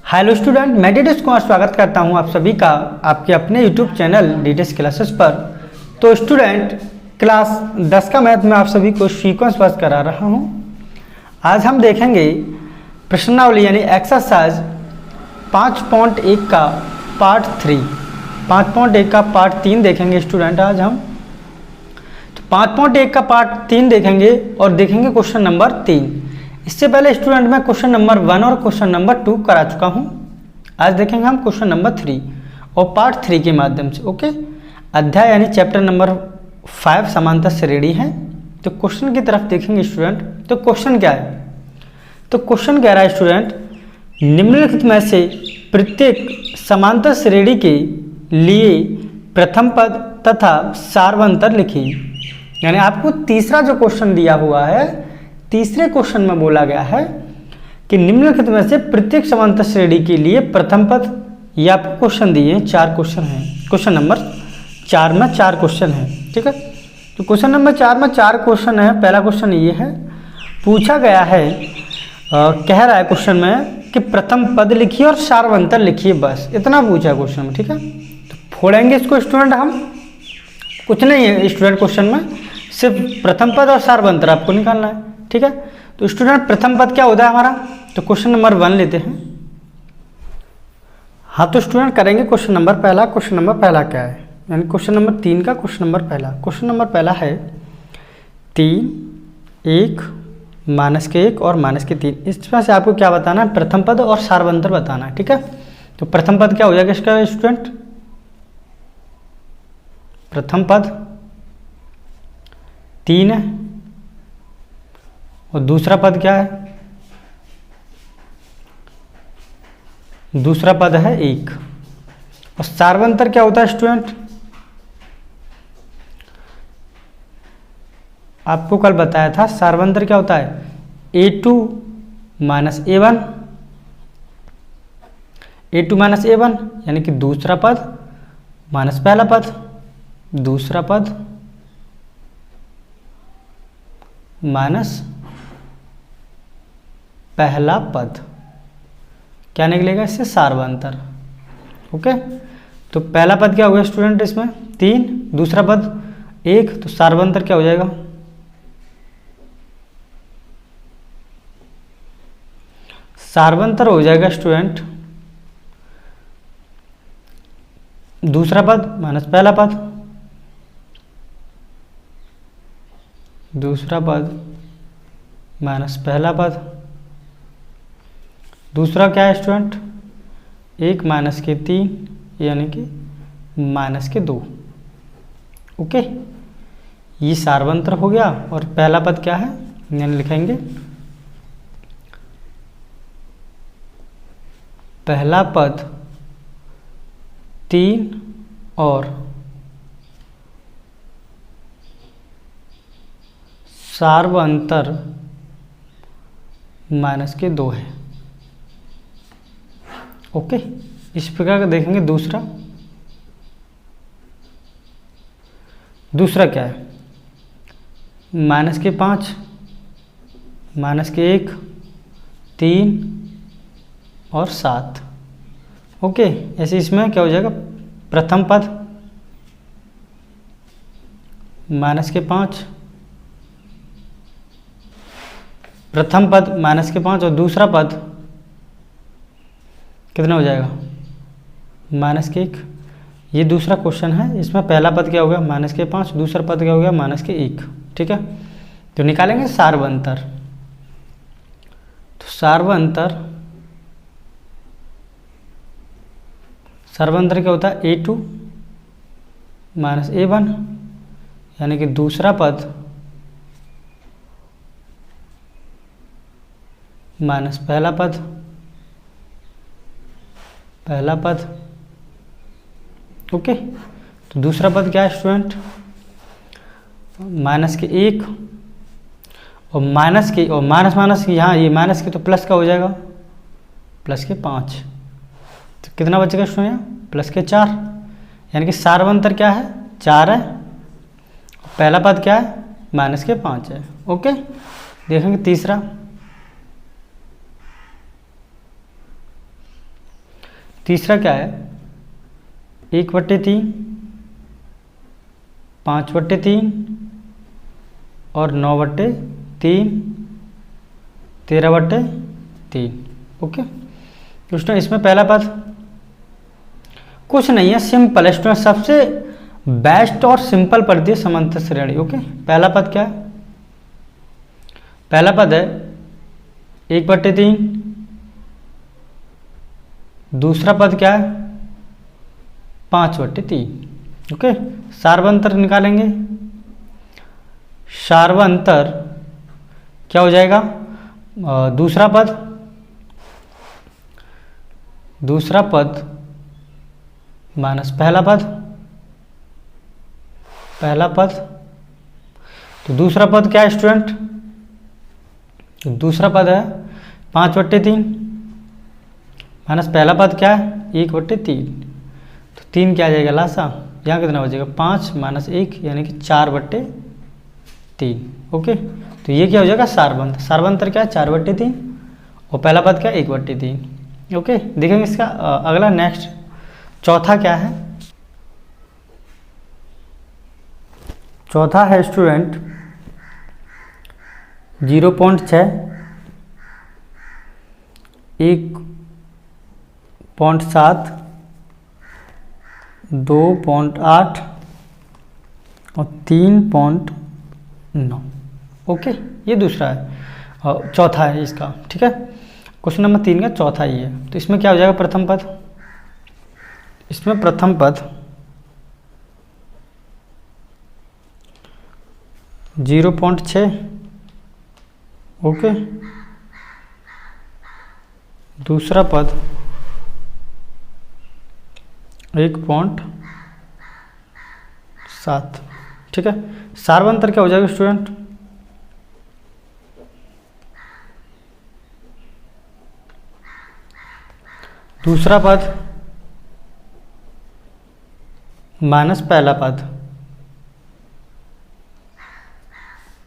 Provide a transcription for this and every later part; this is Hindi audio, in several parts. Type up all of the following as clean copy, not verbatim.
हेलो स्टूडेंट, मैं डीटेस कुमार स्वागत करता हूं आप सभी का आपके अपने यूट्यूब चैनल डीटेस क्लासेस पर। तो स्टूडेंट, क्लास 10 का मैथ में आप सभी को सीक्वेंस वर्क करा रहा हूं। आज हम देखेंगे प्रश्नावली यानी एक्सरसाइज 5.1 का पार्ट 3, 5.1 का पार्ट 3 देखेंगे स्टूडेंट। आज हम तो 5.1 का पार्ट 3 देखेंगे और देखेंगे क्वेश्चन नंबर 3। इससे पहले स्टूडेंट मैं क्वेश्चन नंबर 1 और क्वेश्चन नंबर 2 करा चुका हूं। आज देखेंगे हम क्वेश्चन नंबर 3 और पार्ट 3 के माध्यम से। ओके, अध्याय यानी चैप्टर नंबर 5 समांतर श्रेणी है। तो क्वेश्चन की तरफ देखेंगे स्टूडेंट। तो क्वेश्चन क्या है? तो क्वेश्चन कह रहा है स्टूडेंट, निम्नलिखित में से प्रत्येक समांतर श्रेणी के लिए प्रथम पद तथा सार्वंतर लिखिए। यानी आपको तीसरा जो क्वेश्चन दिया हुआ है, तीसरे क्वेश्चन में बोला गया है कि निम्नलिखित में से प्रत्येक समांतर श्रेणी के लिए प्रथम पद, ये आपको क्वेश्चन दिए 4 क्वेश्चन हैं। क्वेश्चन नंबर 4 में 4 क्वेश्चन हैं, ठीक है। तो क्वेश्चन नंबर 4 में 4 क्वेश्चन है। पहला क्वेश्चन ये है, पूछा गया है, कह रहा है क्वेश्चन में कि प्रथम पद लिखिए और सार्वंतर लिखिए, बस इतना पूछा है क्वेश्चन में, ठीक है। तो फोड़ेंगे इसको स्टूडेंट हम, कुछ नहीं है स्टूडेंट क्वेश्चन में, सिर्फ प्रथम पद और सार्वंतर आपको निकालना है, ठीक है। तो स्टूडेंट प्रथम पद क्या होता है हमारा? तो क्वेश्चन नंबर 1 लेते हैं। हाँ, तो स्टूडेंट करेंगे क्वेश्चन नंबर पहला। क्वेश्चन नंबर पहला क्या है? यानी क्वेश्चन नंबर 3 का क्वेश्चन नंबर पहला। क्वेश्चन नंबर पहला है 3, 1, -1 और -3। इसमें से आपको क्या बताना है? प्रथम पद और सार्वंतर बताना है, ठीक है। तो प्रथम पद क्या हो जाएगा इसका स्टूडेंट? प्रथम पद 3 है और दूसरा पद क्या है? दूसरा पद है 1। और सार्वंतर क्या होता है स्टूडेंट? आपको कल बताया था सार्वंतर क्या होता है? A2 - A1, A2 - A1 यानी कि दूसरा पद माइनस पहला पद, दूसरा पद माइनस पहला पद, क्या निकलेगा इससे? सार्वंतर। ओके, तो पहला पद क्या हो गया स्टूडेंट इसमें? 3, दूसरा पद 1, तो सार्वंतर क्या हो जाएगा? सार्वंतर हो जाएगा स्टूडेंट दूसरा पद माइनस पहला पद, दूसरा पद माइनस पहला पद, दूसरा क्या है स्टूडेंट? 1 - 3 यानी कि -2। ओके, ये सार्वंतर हो गया। और पहला पद क्या है? यानी लिखेंगे पहला पद 3 और सार्वंतर -2 है। ओके, इस प्रकार का देखेंगे। दूसरा क्या है? -5, -1, 3 और 7। ओके, ऐसे इसमें क्या हो जाएगा? प्रथम पद -5, प्रथम पद -5 और दूसरा पद कितना हो जाएगा? -1। ये दूसरा क्वेश्चन है, इसमें पहला पद क्या हो गया? -5, दूसरा पद क्या हो गया? -1, ठीक है। तो निकालेंगे सार्वंतर। तो सार्वंतर क्या होता है? A2 - A1 यानी कि दूसरा पद माइनस पहला पद, पहला पद। ओके, तो दूसरा पद क्या है स्टूडेंट? -1 और माइनस यहाँ ये माइनस के, तो प्लस का हो जाएगा +5। तो कितना बचेगा स्टूडेंट? यहाँ +4, यानी कि सार्वंतर क्या है? 4 है। पहला पद क्या है? -5 है। ओके, देखेंगे तीसरा। तीसरा क्या है 1/3, 5/3 और 9/3, 13/3। ओके स्टूडेंट इसमें पहला पद कुछ नहीं है, सिंपल है स्टूडेंट, सबसे बेस्ट और सिंपल पद दिए समांतर श्रेणी। ओके पहला पद क्या है, पहला पद है 1/3, दूसरा पद क्या है 5/3। ओके सार्वंतर निकालेंगे, सार्वंतर क्या हो जाएगा, दूसरा पद माइनस पहला पद, तो दूसरा पद क्या है स्टूडेंट, तो दूसरा पद है 5/3 माइनस पहला पद क्या है 1/3, तो 3 क्या आ जाएगा लासा, यहाँ कितना बचेगा 5 माइनस 1 यानी कि 4/3। ओके तो ये क्या हो जाएगा सार्वंतर, सार्वंतर क्या है 4/3 और पहला पद क्या है 1/3। ओके देखेंगे इसका अगला नेक्स्ट चौथा क्या है, चौथा है स्टूडेंट 0.6, 1.7, 2.8 और 3.9। ओके ये दूसरा है, चौथा है इसका। ठीक है क्वेश्चन नंबर 3 का चौथा ही है। तो इसमें क्या हो जाएगा प्रथम पद, इसमें प्रथम पद 0.6। ओके दूसरा पद 1.7। ठीक है सार्वंतर क्या हो जाएगा स्टूडेंट, दूसरा पद माइनस पहला पद,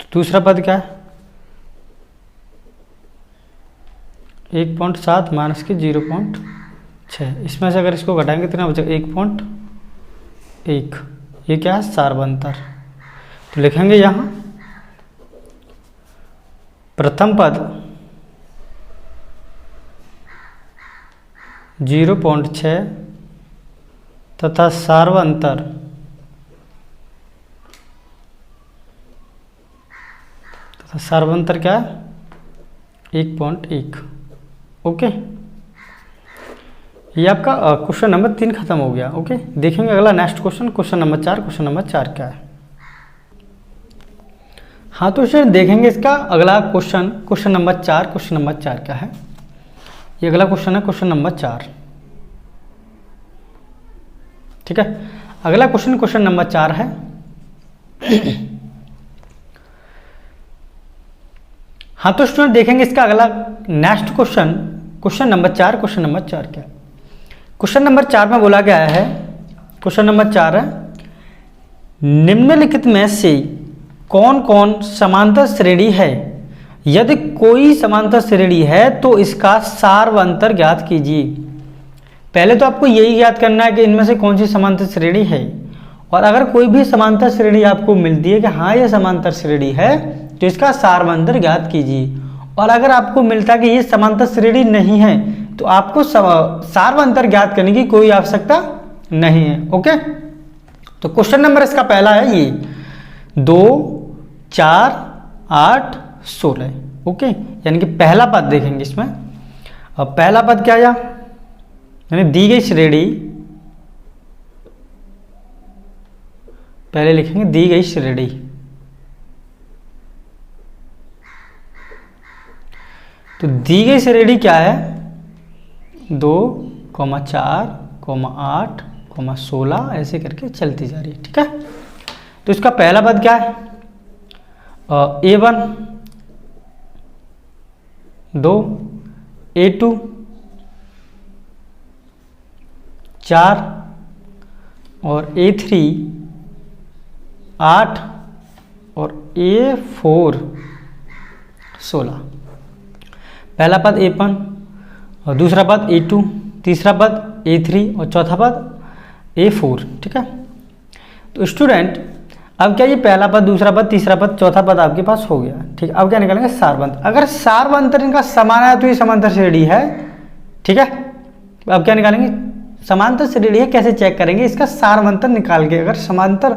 तो दूसरा पद क्या है 1.7 माइनस के 0.6, इसमें से अगर इसको घटाएंगे कितना बचेगा 1.1। ये क्या है सार्वंतर, तो लिखेंगे यहाँ प्रथम पद 0.6 तथा सार्वंतर क्या है 1.1। ओके ये आपका क्वेश्चन नंबर 3 खत्म हो गया। ओके देखेंगे अगला next question number 4। Question number 4 क्या है, हाँ तो सर देखेंगे इसका अगला क्वेश्चन नंबर 4। क्वेश्चन नंबर 4 क्या है, ये अगला क्वेश्चन है क्वेश्चन नंबर 4। ठीक है अगला क्वेश्चन नंबर 4 है हाँ तो स्टूडेंट देखेंगे इसका अगला next question number 4। Question number 4 क्या, क्वेश्चन नंबर 4 में बोला गया है, क्वेश्चन नंबर 4 है निम्नलिखित में से कौन कौन समांतर श्रेणी है, यदि कोई समांतर श्रेणी है तो इसका सार्वंतर ज्ञात कीजिए। पहले तो आपको यही ज्ञात करना है कि इनमें से कौन सी समांतर श्रेणी है, और अगर कोई भी समांतर श्रेणी आपको मिलती है कि हाँ ये समांतर श्रेणी है तो इसका सार्वंतर ज्ञात कीजिए, और अगर आपको मिलता है कि ये समांतर श्रेणी नहीं है तो आपको सार्वंतर ज्ञात करने की कोई आवश्यकता नहीं है। ओके तो क्वेश्चन नंबर इसका पहला है ये 2, 4, 8, 16। ओके यानी कि पहला पद देखेंगे इसमें, अब पहला पद क्या आया यानी दी गई श्रेणी, पहले लिखेंगे दी गई श्रेणी, तो दी गई श्रेणी क्या है 2, 4, 8, 16 ऐसे करके चलती जा रही है। ठीक है तो इसका पहला पद क्या है A1, 2, A2, 4 और A3, 8 और A4, 16। पहला पद A1 और दूसरा पद A2, तीसरा पद पद A3 और चौथा पद A4, ठीक है। तो स्टूडेंट अब क्या, ये पहला पद, दूसरा पद, तीसरा पद, चौथा पद आपके पास हो गया, ठीक है। अब क्या निकालेंगे, सारवंतर। अगर सारवंतर इनका समान है तो ये समांतर श्रेणी है, ठीक है। अब क्या निकालेंगे, समांतर श्रेणी है। कैसे चेक करेंगे इसका सारवंतर निकाल के, अगर समांतर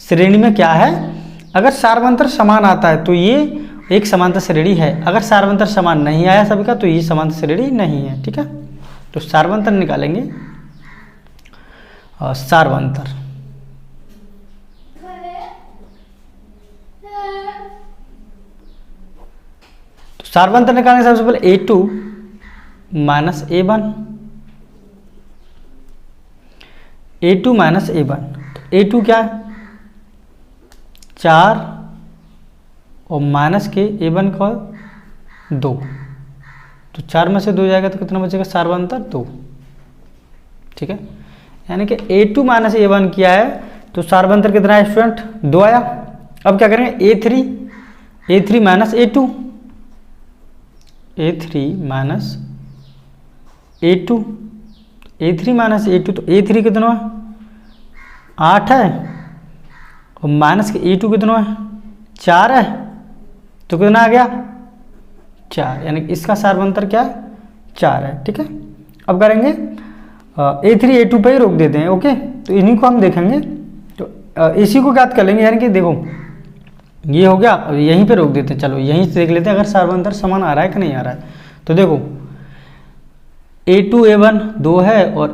श्रेणी में क्या है, अगर सारवंतर समान आता है तो ये एक समांतर श्रेणी है, अगर सारवंतर समान नहीं आया सभी का तो ये समांतर श्रेणी नहीं है, ठीक है। तो सारवंतर निकालेंगे, सारवंतर। तो सारवंतर निकालेंगे सबसे पहले A2 minus A1, A2 minus A1। तो A2 क्या है, 4 और माइनस के A1 का 2, तो 4 में से 2 जाएगा तो कितना बचेगा, सारवंतर 2, ठीक है। यानी कि A2 माइनस A1 किया है तो सारवंतर कितना है स्टूडेंट, 2 आया। अब क्या करेंगे, A3 minus A2, A3 minus A2, A3 minus A2, तो A3 कितना है, 8 है, और माइनस के A2 कितना है, 4 है, तो कितना आ गया, 4। यानी कि इसका सारवंतर क्या है, 4 है, ठीक है। अब करेंगे A3 A2 पे ही रोक देते हैं, ओके। तो इन्हीं को हम देखेंगे, तो इसी को ज्ञात कर लेंगे। यानी कि देखो ये हो गया, यहीं पे रोक देते हैं। चलो यहीं से देख लेते हैं अगर सारवंतर समान आ रहा है कि नहीं आ रहा है। तो देखो A2 A1 2 है और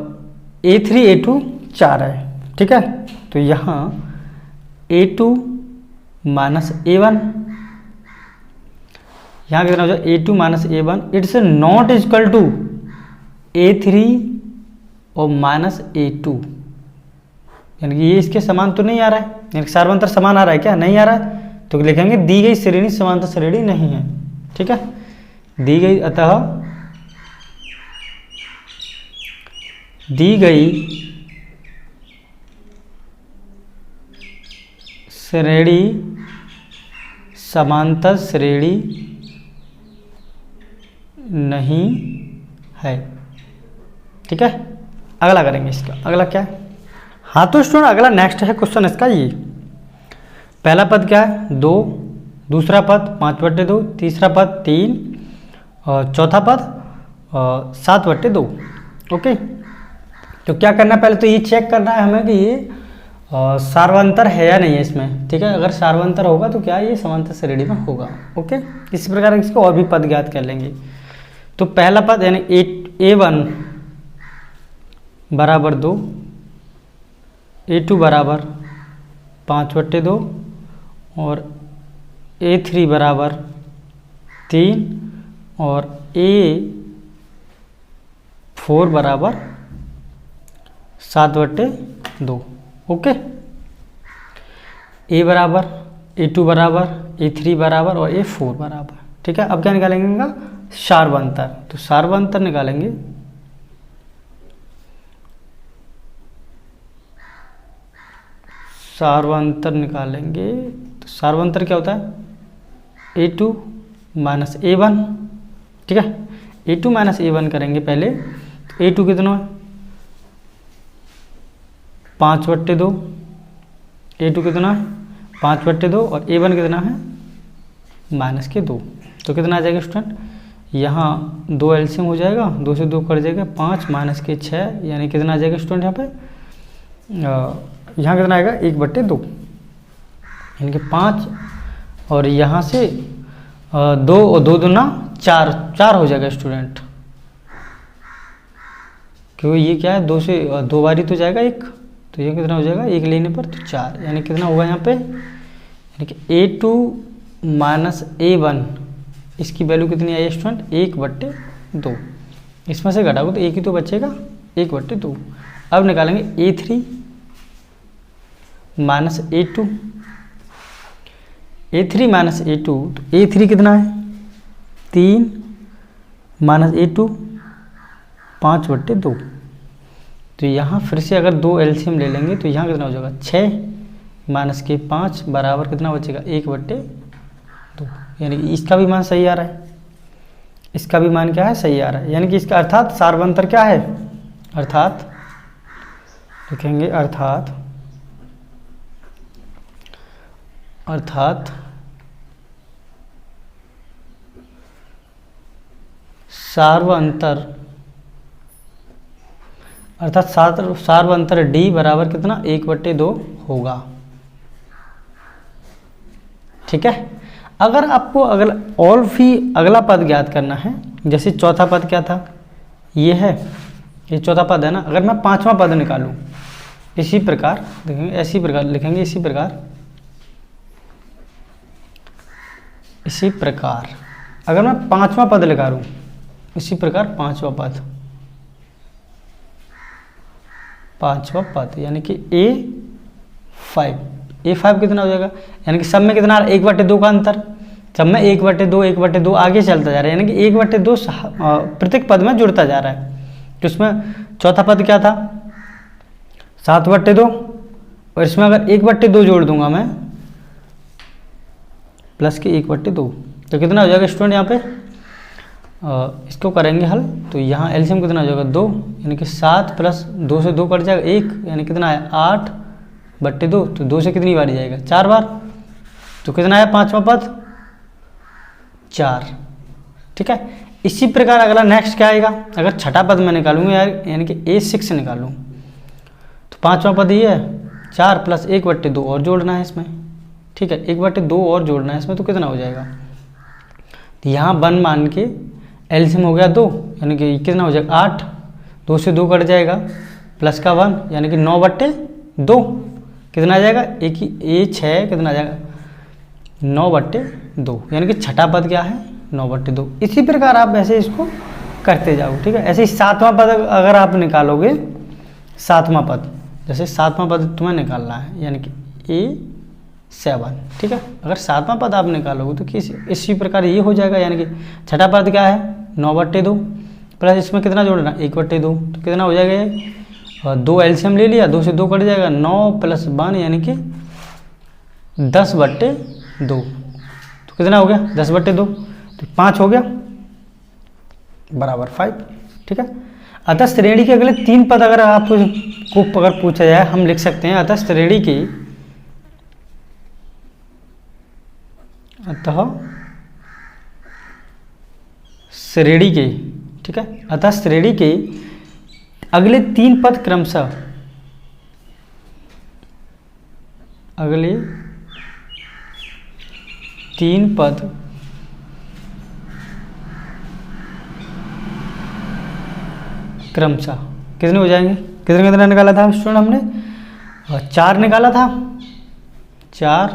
A3 A2 4 है, ठीक है। तो यहाँ A2 माइनस A1, यहाँ कितना हो जाए, A2 minus A1, it's not equal to A3 और माइनस A2। यानी कि ये इसके समान तो नहीं आ रहा है, यानी कि सारवंतर समान आ रहा है क्या, नहीं आ रहा है। तो लिखेंगे दी गई श्रेणी समांतर श्रेणी नहीं है, ठीक है। दी गई, अतः दी गई श्रेणी समांतर श्रेणी नहीं है, ठीक है। अगला करेंगे इसका, अगला क्या है, हाँ तो स्टूडेंट अगला नेक्स्ट है क्वेश्चन इसका। ये पहला पद क्या है, 2, दूसरा पद 5/2, तीसरा पद 3 और चौथा पद 7/2, ओके। तो क्या करना है, पहले तो ये चेक करना है हमें कि ये सारवंतर है या नहीं है इसमें, ठीक है। अगर सारवंतर होगा तो क्या ये समांतर श्रेणी में होगा, ओके। इसी प्रकार इसको और भी पद ज्ञात कर लेंगे। तो पहला पद यानी A1 बराबर 2, A2 बराबर 5/2 और A3 बराबर 3 और A4 बराबर 7/2, ओके। A बराबर, A2 बराबर, A3 बराबर और A4 बराबर, ठीक है। अब क्या निकालेंगे इनका सारवंतर। तो सारवंतर निकालेंगे, सारवंतर निकालेंगे। तो सारवंतर क्या होता है, A2 माइनस A1, ठीक है। A2 माइनस A1 करेंगे पहले। तो A2 कितना है, 5/2, A2 कितना है 5/2 और A1 कितना है माइनस के 2। तो कितना आ जाएगा स्टूडेंट, यहाँ 2 एलसीएम हो जाएगा, 2 से 2 कट जाएगा, 5 माइनस के 6, यानी कितना आ जाएगा स्टूडेंट यहाँ पे, यहाँ कितना आएगा 1/2, यानी कि 5 और यहाँ से 2 और 2 दूना 4 हो जाएगा स्टूडेंट, क्योंकि ये क्या है 2 से 2 बारी तो जाएगा 1, तो ये कितना हो जाएगा 1 लेने पर तो 4, यानी कितना होगा यहाँ पे, यानी कि A2 माइनस A1 इसकी वैल्यू कितनी आई स्टूडेंट 1/2, इसमें से घटाओगे तो 1 ही तो बचेगा 1/2। अब निकालेंगे A3 minus A2, A3 minus A2, तो A3 कितना है 3 माइनस A2 5/2। तो यहाँ फिर से अगर 2 एलसीएम ले लेंगे तो यहाँ कितना हो जाएगा 6 माइनस के 5 बराबर कितना बचेगा 1/2, यानी कि इसका भी मान सही आ रहा है, इसका भी मान क्या है सही आ रहा है, यानी कि इसका अर्थात सारवंतर क्या है अर्थात लिखेंगे अर्थात सार्वअंतर D बराबर कितना 1/2 होगा। ठीक है। अगर आपको अगला पद ज्ञात करना है, जैसे चौथा पद क्या था, ये है, ये चौथा पद है ना। अगर मैं पांचवा पद निकालूं इसी प्रकार देखेंगे, इसी प्रकार लिखेंगे, इसी प्रकार अगर मैं पांचवा पद निकालूं इसी प्रकार पांचवा पद यानी कि A5 कितना हो जाएगा, यानी कि सब में कितना 1/2 का अंतर, सब में 1/2 आगे चलता जा रहा है, यानी कि 1/2 प्रत्येक पद में जुड़ता जा रहा है। तो उसमें चौथा पद क्या था 7/2, और इसमें अगर 1/2 जोड़ दूंगा मैं प्लस के 1/2, तो कितना हो जाएगा स्टूडेंट यहाँ पे, इसको करेंगे हल, तो यहाँ एलसीएम कितना हो जाएगा 2, यानी कि 7 प्लस 2 से 2 कट जाएगा 1, यानी कितना है 8/2, तो 2 से कितनी बार जाएगा 4 बार, तो कितना है पांचवा पद 4। ठीक है। इसी प्रकार अगला नेक्स्ट क्या आएगा, अगर छठा पद मैं निकालूंगा यानी कि A6 निकालूं, तो पांचवा पद ये है 4 प्लस 1/2 और जोड़ना है इसमें। ठीक है, 1/2 और जोड़ना है इसमें, तो कितना हो जाएगा, तो यहाँ 1 मान के एलसीएम हो गया 2, यानी कि कितना हो जाएगा 8, 2 से 2 कट जाएगा प्लस का 1, यानी कि 9/2 कितना आ जाएगा, A6 कितना आ जाएगा 9/2, यानी कि छठा पद क्या है 9/2। इसी प्रकार आप ऐसे इसको करते जाओ। ठीक है। ऐसे ही सातवां पद अगर आप निकालोगे, सातवां पद, जैसे सातवां पद तुम्हें निकालना है यानी कि A7। ठीक है। अगर सातवां पद आप निकालोगे तो इसी प्रकार ये हो जाएगा, यानी कि छठा पद क्या है 9/2 प्लस इसमें कितना जोड़ना 1/2, तो कितना हो जाएगा ये, 2 एलसीएम ले लिया, 2 से 2 कट जाएगा 9 प्लस 1 यानी कि 10/2, तो कितना हो गया 10/2, तो 5 हो गया बराबर 5। ठीक है। अतः श्रेणी के अगले 3 पद अगर आपको अगर पूछा जाए, हम लिख सकते हैं अतः श्रेणी के ठीक है, अतः श्रेणी के अगले 3 पद क्रमशः कितने हो जाएंगे, कितना निकाला था स्टूडेंट हमने, 4 निकाला था, 4,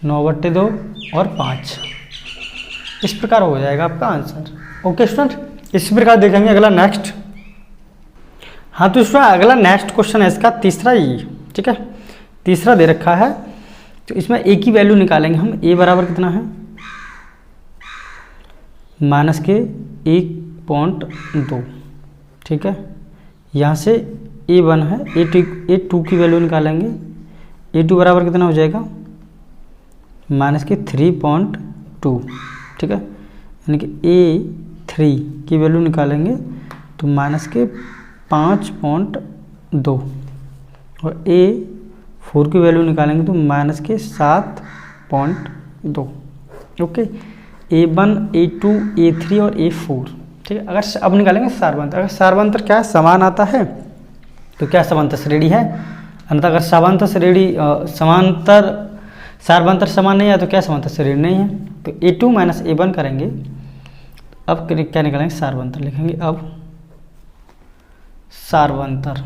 9/2 और 5, इस प्रकार हो जाएगा आपका आंसर। Okay student. इसी प्रकार देखेंगे अगला नेक्स्ट। हाँ तो स्टूडेंट अगला नेक्स्ट क्वेश्चन है इसका तीसरा ही। ठीक है, तीसरा दे रखा है, तो इसमें ए की वैल्यू निकालेंगे हम। ए बराबर कितना है -1.2। ठीक है, यहाँ से A1 है, A2 की वैल्यू निकालेंगे। A2 बराबर कितना हो जाएगा -3.2। ठीक है, यानी कि A3 की वैल्यू निकालेंगे तो -5.2 और A4 की वैल्यू निकालेंगे तो -7.2। ओके, A1, A2, A3 और A4। ठीक है, अगर अब निकालेंगे सार्वंतर। अगर सार्वंतर क्या है, समान आता है तो क्या समांतर श्रेणी है, अन्यथा अगर समांतर श्रेणी सार्वंतर समान नहीं है तो क्या समांतर श्रेणी नहीं है। तो A2 - A1 करेंगे। अब क्या निकालेंगे, सार्वंतर लिखेंगे। अब सार्वंतर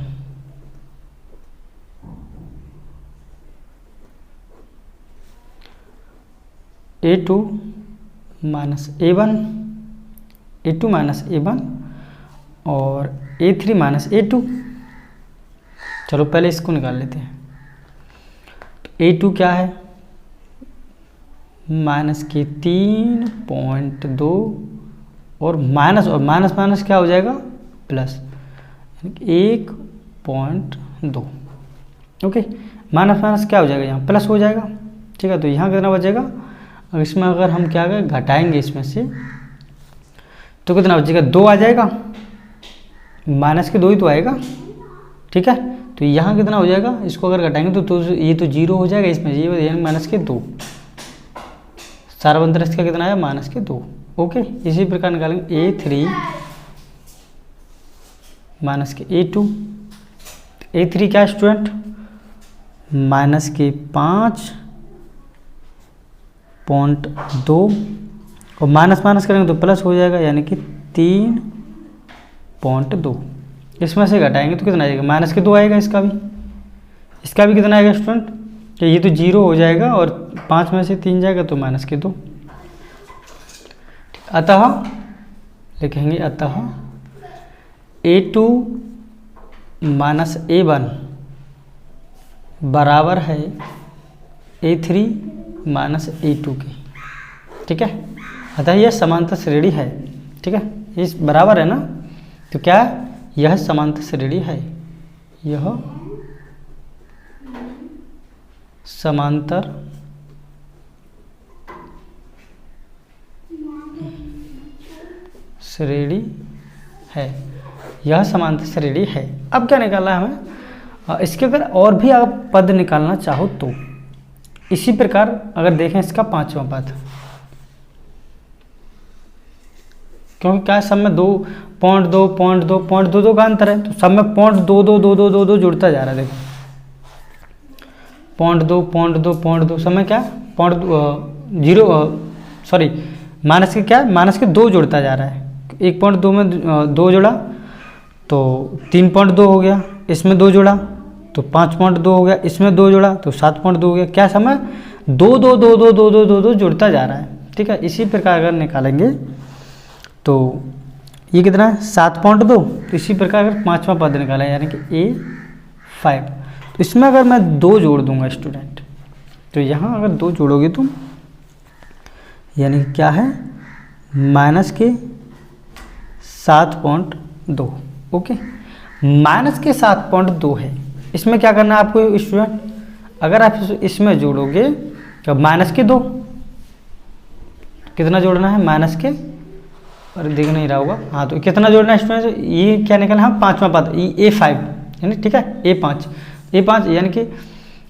A2 - A1 और A3 - A2। चलो पहले इसको निकाल लेते हैं। तो A2 क्या है -3.2 और माइनस क्या हो जाएगा प्लस 1.2। ओके, माइनस क्या हो जाएगा, यहाँ प्लस हो जाएगा। ठीक है, तो यहाँ कितना बचेगा, अब इसमें अगर हम क्या करें घटाएंगे इसमें से तो कितना बचेगा 2 आ जाएगा माइनस के 2 ही तो आएगा, ठीक है। तो यहाँ कितना हो जाएगा, इसको अगर घटाएंगे तो ये तो 0 हो जाएगा, इसमें ये माइनस के 2, सार्वंतर इसका कितना आया माइनस के 2। ओके, इसी प्रकार निकालेंगे A3 माइनस के A2। A3 क्या स्टूडेंट, माइनस के 5.2 और माइनस माइनस करेंगे तो प्लस हो जाएगा, यानी कि 3.2। इसमें से घटाएंगे तो कितना आएगा, माइनस के 2 आएगा। इसका भी कितना आएगा स्टूडेंट, कि ये तो 0 हो जाएगा और 5 में से 3 जाएगा तो माइनस के 2। अतः लिखेंगे अतः A2 माइनस A1 बराबर है A3 माइनस A2 के, ठीक है। अतः यह समांतर श्रेणी है, ठीक है। इस बराबर है ना, तो क्या है, यह समांतर श्रेणी है, यह समांतर श्रेणी है, यह समांतर श्रेणी है। अब क्या निकालना है हमें, इसके अगर और भी आप पद निकालना चाहो तो इसी प्रकार अगर देखें इसका 5वां पद, क्योंकि क्या सब में 2.2 का अंतर है, तो सब में 0.22 जुड़ता जा रहा है। देखो 0.2 सब में क्या माइनस के क्या, माइनस के 2 जुड़ता जा रहा है। 1.2 में 2 जुड़ा तो 3.2 हो गया, इसमें 2 जुड़ा तो 5.2 हो गया, इसमें 2 जुड़ा तो 7.2 हो गया। क्या समय 2 जुड़ता जा रहा है, ठीक है। इसी प्रकार अगर निकालेंगे तो ये कितना है 7.2। तो इसी प्रकार अगर 5वां पद निकाला यानी कि A5, तो इसमें अगर मैं 2 जोड़ दूंगा स्टूडेंट, तो यहाँ अगर 2 जोड़ोगे तुम यानी कि क्या है माइनस के 7.2। ओके, माइनस के 7.2 है। इसमें क्या करना है आपको स्टूडेंट, अगर आप इसमें जोड़ोगे तो माइनस के 2 कितना जोड़ना है, माइनस के, और दिख नहीं रहा होगा, हाँ तो कितना जोड़ना है स्टूडेंट, ये क्या निकला है 5वां पद A5 यानी, ठीक है A5 यानी कि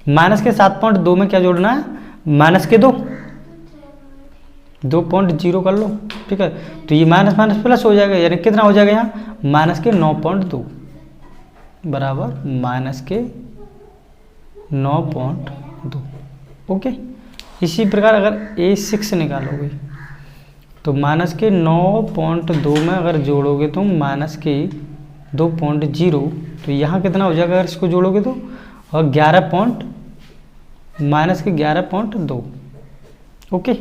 माइनस के 7.2 में क्या जोड़ना है, माइनस के 2.0 कर लो, ठीक है। तो ये माइनस माइनस प्लस हो जाएगा, यानी कितना हो जाएगा यहाँ माइनस के 9.2 बराबर माइनस के 9.2। ओके, इसी प्रकार अगर A6 निकालोगे तो माइनस के 9.2 में अगर जोड़ोगे तो माइनस के 2.0, तो यहाँ कितना हो जाएगा अगर इसको जोड़ोगे तो, और माइनस के 11.2। ओके,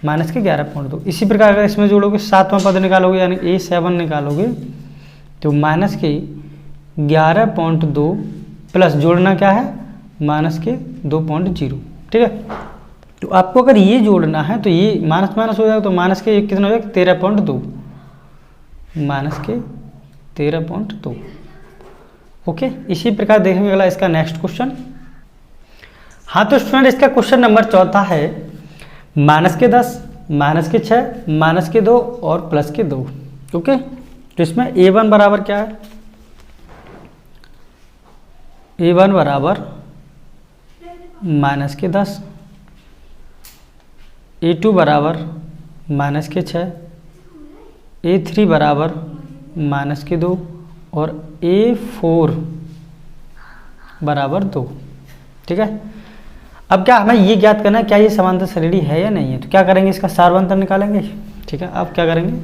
माइनस के 11.2। इसी प्रकार अगर इसमें जोड़ोगे 7वां पद निकालोगे यानी A7 निकालोगे तो माइनस के 11.2 प्लस जोड़ना क्या है माइनस के 2.0, ठीक है। तो आपको अगर ये जोड़ना है तो ये माइनस माइनस हो जाएगा, तो माइनस के कितना हो जाएगा 13.2, माइनस के 13.2। ओके, इसी प्रकार देखेंगे अगला इसका नेक्स्ट क्वेश्चन। हाँ तो स्टूडेंट इसका क्वेश्चन नंबर 4 है माइनस के 10, माइनस के 6, माइनस के 2 और प्लस के 2। ओके, तो इसमें A1 बराबर क्या है, A1 बराबर माइनस के 10, A2 बराबर माइनस के 6, A3 बराबर माइनस के 2 और A4 बराबर 2, ठीक है। अब क्या हमें ये ज्ञात करना है क्या ये समांतर श्रेणी है या नहीं है, तो क्या करेंगे इसका सार्वंतर निकालेंगे, ठीक है। अब क्या करेंगे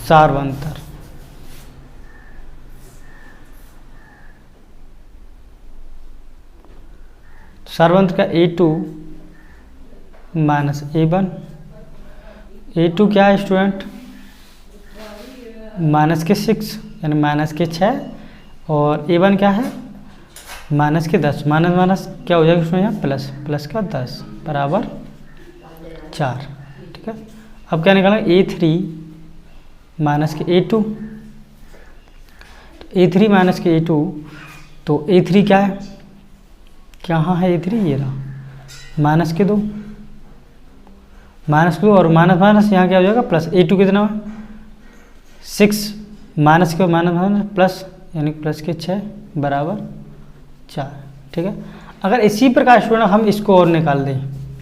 सार्वंतर, सार्वंतर का A2 माइनस A1, A2 क्या है स्टूडेंट माइनस के 6 यानी माइनस के 6 और A1 क्या है माइनस के 10, माइनस माइनस क्या हो जाएगा उसमें यहाँ प्लस, प्लस का 10 बराबर 4, ठीक है। अब क्या निकालेंगे A3 माइनस के A2, तो A3 माइनस के A2, तो A3 क्या है, कहाँ है A3, ये रहा माइनस के 2, माइनस के 2 और माइनस माइनस यहाँ क्या हो जाएगा प्लस। A2 कितना है 6 माइनस के माइनस प्लस यानी प्लस के 6 बराबर 4। ठीक है, अगर इसी प्रकार स्टूडेंट हम इसको और निकाल दें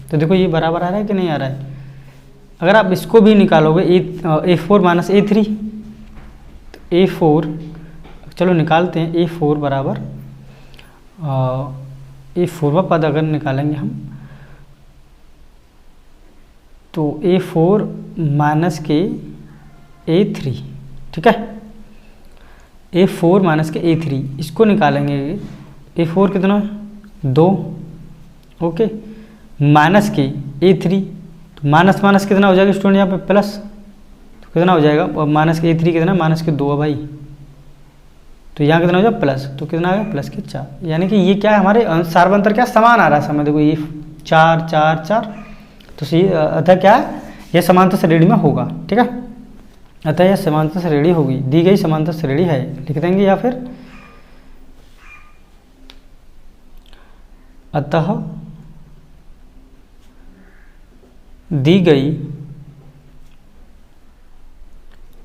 तो देखो ये बराबर आ रहा है कि नहीं आ रहा है। अगर आप इसको भी निकालोगे A4 माइनस A3 तो A4, चलो निकालते हैं। A4 बराबर A4वां पद अगर निकालेंगे हम तो A4 माइनस के A3। ठीक है, A4 माइनस के A3 इसको निकालेंगे। A4 कितना 2, ओके, माइनस के A3 तो माइनस माइनस कितना हो जाएगा स्टूडेंट यहाँ पे प्लस, तो कितना हो जाएगा, और माइनस के A3 कितना, माइनस के 2 है भाई, तो यहाँ कितना हो जाएगा प्लस, तो कितना आ गया प्लस के 4। यानी कि ये क्या है, हमारे सार्वंतर क्या समान आ रहा है समय, देखो ये 4 4 4, तो अतः क्या है, यह समांतर श्रेणी में होगा। ठीक है, अतः यह समांतर श्रेणी होगी, दी गई समांतर श्रेणी है, लिख देंगे। या फिर अतः दी गई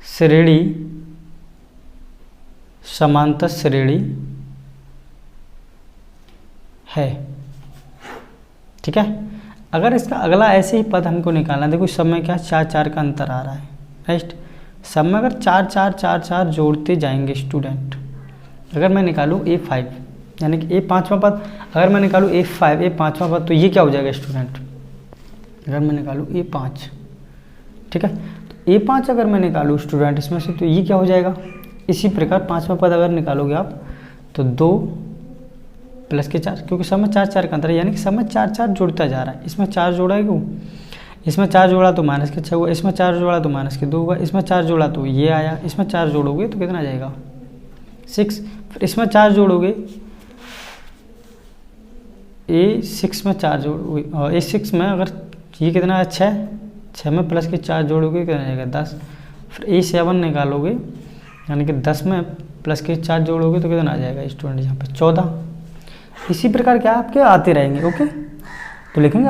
श्रेणी समांतर श्रेणी है। ठीक है, अगर इसका अगला ऐसे ही पद हमको निकालना, देखो इस समय क्या 4 4 का अंतर आ रहा है। राइट, सब में अगर 4 4 4 4 जोड़ते जाएंगे स्टूडेंट, अगर मैं निकालूँ A5 यानी कि A 5वां पद, अगर मैं निकालूँ A5 A 5वां पद, तो ये क्या हो जाएगा स्टूडेंट, अगर मैं निकालूँ A5। ठीक है, तो A5 अगर मैं निकालूँ स्टूडेंट इसमें से, तो ये क्या हो जाएगा। इसी प्रकार 5वां पद अगर निकालोगे आप तो 2 प्लस के 4, क्योंकि सब में 4 4 का अंतर है, यानी कि सब में 4 4 जुड़ता जा रहा है। इसमें 4 जोड़ेगा, इसमें 4 जोड़ा तो माइनस के 6 हुआ, इसमें 4 जोड़ा तो माइनस के 2 हुआ, इसमें 4 जोड़ा तो ये आया, इसमें 4 जोड़ोगे तो कितना आ जाएगा 6, फिर इसमें 4 जोड़ोगे A6 में 4 जोड़ोगे, और A6 में अगर ये कितना है 6 में प्लस के 4 जोड़ोगे कितना आएगा 10, फिर A7 निकालोगे यानी कि 10 में प्लस के 4 जोड़ोगे तो कितना आ जाएगा स्टूडेंट यहाँ पे 14। इसी प्रकार क्या आपके आते रहेंगे। ओके, तो लिखेंगे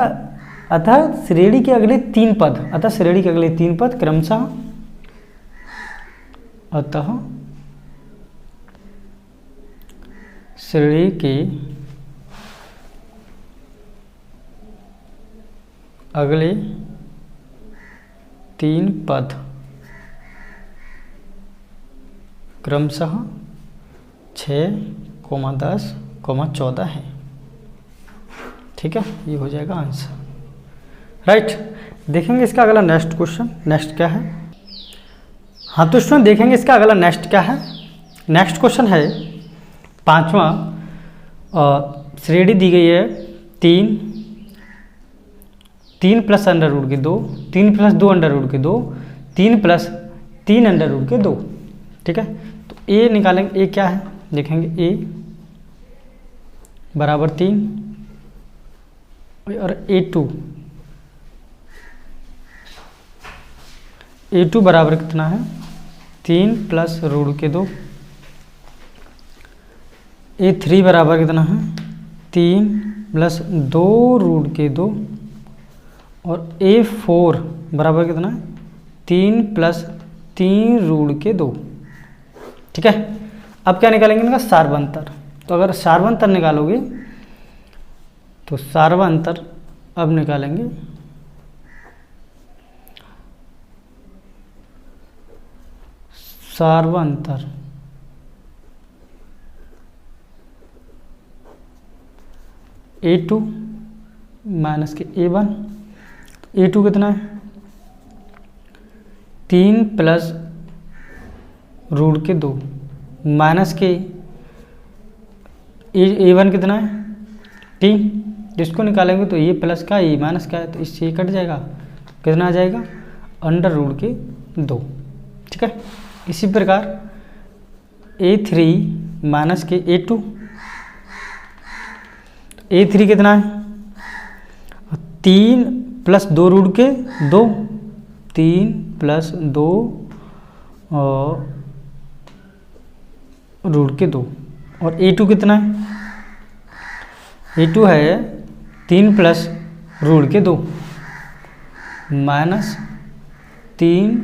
अतः श्रेणी के अगले 3 पद, अतः श्रेणी के अगले 3 पद क्रमशः, अतः श्रेणी के अगले 3 पद क्रमशः 6, 10, 14 है। ठीक है, ये हो जाएगा आंसर। राइट, देखेंगे इसका अगला नेक्स्ट क्वेश्चन, नेक्स्ट क्या है। हाँ तो स्टूडेंट देखेंगे इसका अगला नेक्स्ट क्या है। नेक्स्ट क्वेश्चन है 5वां, श्रेणी दी गई है 3 प्लस अंडर रूट के 2, 3 प्लस 2 अंडर रूट के 2, 3 प्लस 3 अंडर रूट के 2। ठीक है, तो ए निकालेंगे, ए क्या है देखेंगे, ए बराबर 3 और A2 बराबर कितना है 3 प्लस रूट के 2, A3 बराबर कितना है 3 प्लस 2 रूट के 2, और A4 बराबर कितना है 3 प्लस 3 रूट के 2। ठीक है, अब क्या निकालेंगे इनका सार्वंतर। तो अगर सार्वंतर निकालोगे तो सार्वंतर अब निकालेंगे सार्वंतर A2 माइनस के A1, A2 कितना है 3 प्लस रूट के 2 माइनस के A1 कितना है 3, जिसको निकालेंगे तो ये प्लस का ये माइनस का है, तो इससे ये कट जाएगा, कितना आ जाएगा अंडर रूट के 2। ठीक है, इसी प्रकार A3 माइनस के A2, A3 कितना है 3 प्लस 2 रूट के 2, 3 प्लस 2 रूट के 2, और A2 कितना है A2 है 3 प्लस रूट के 2 माइनस 3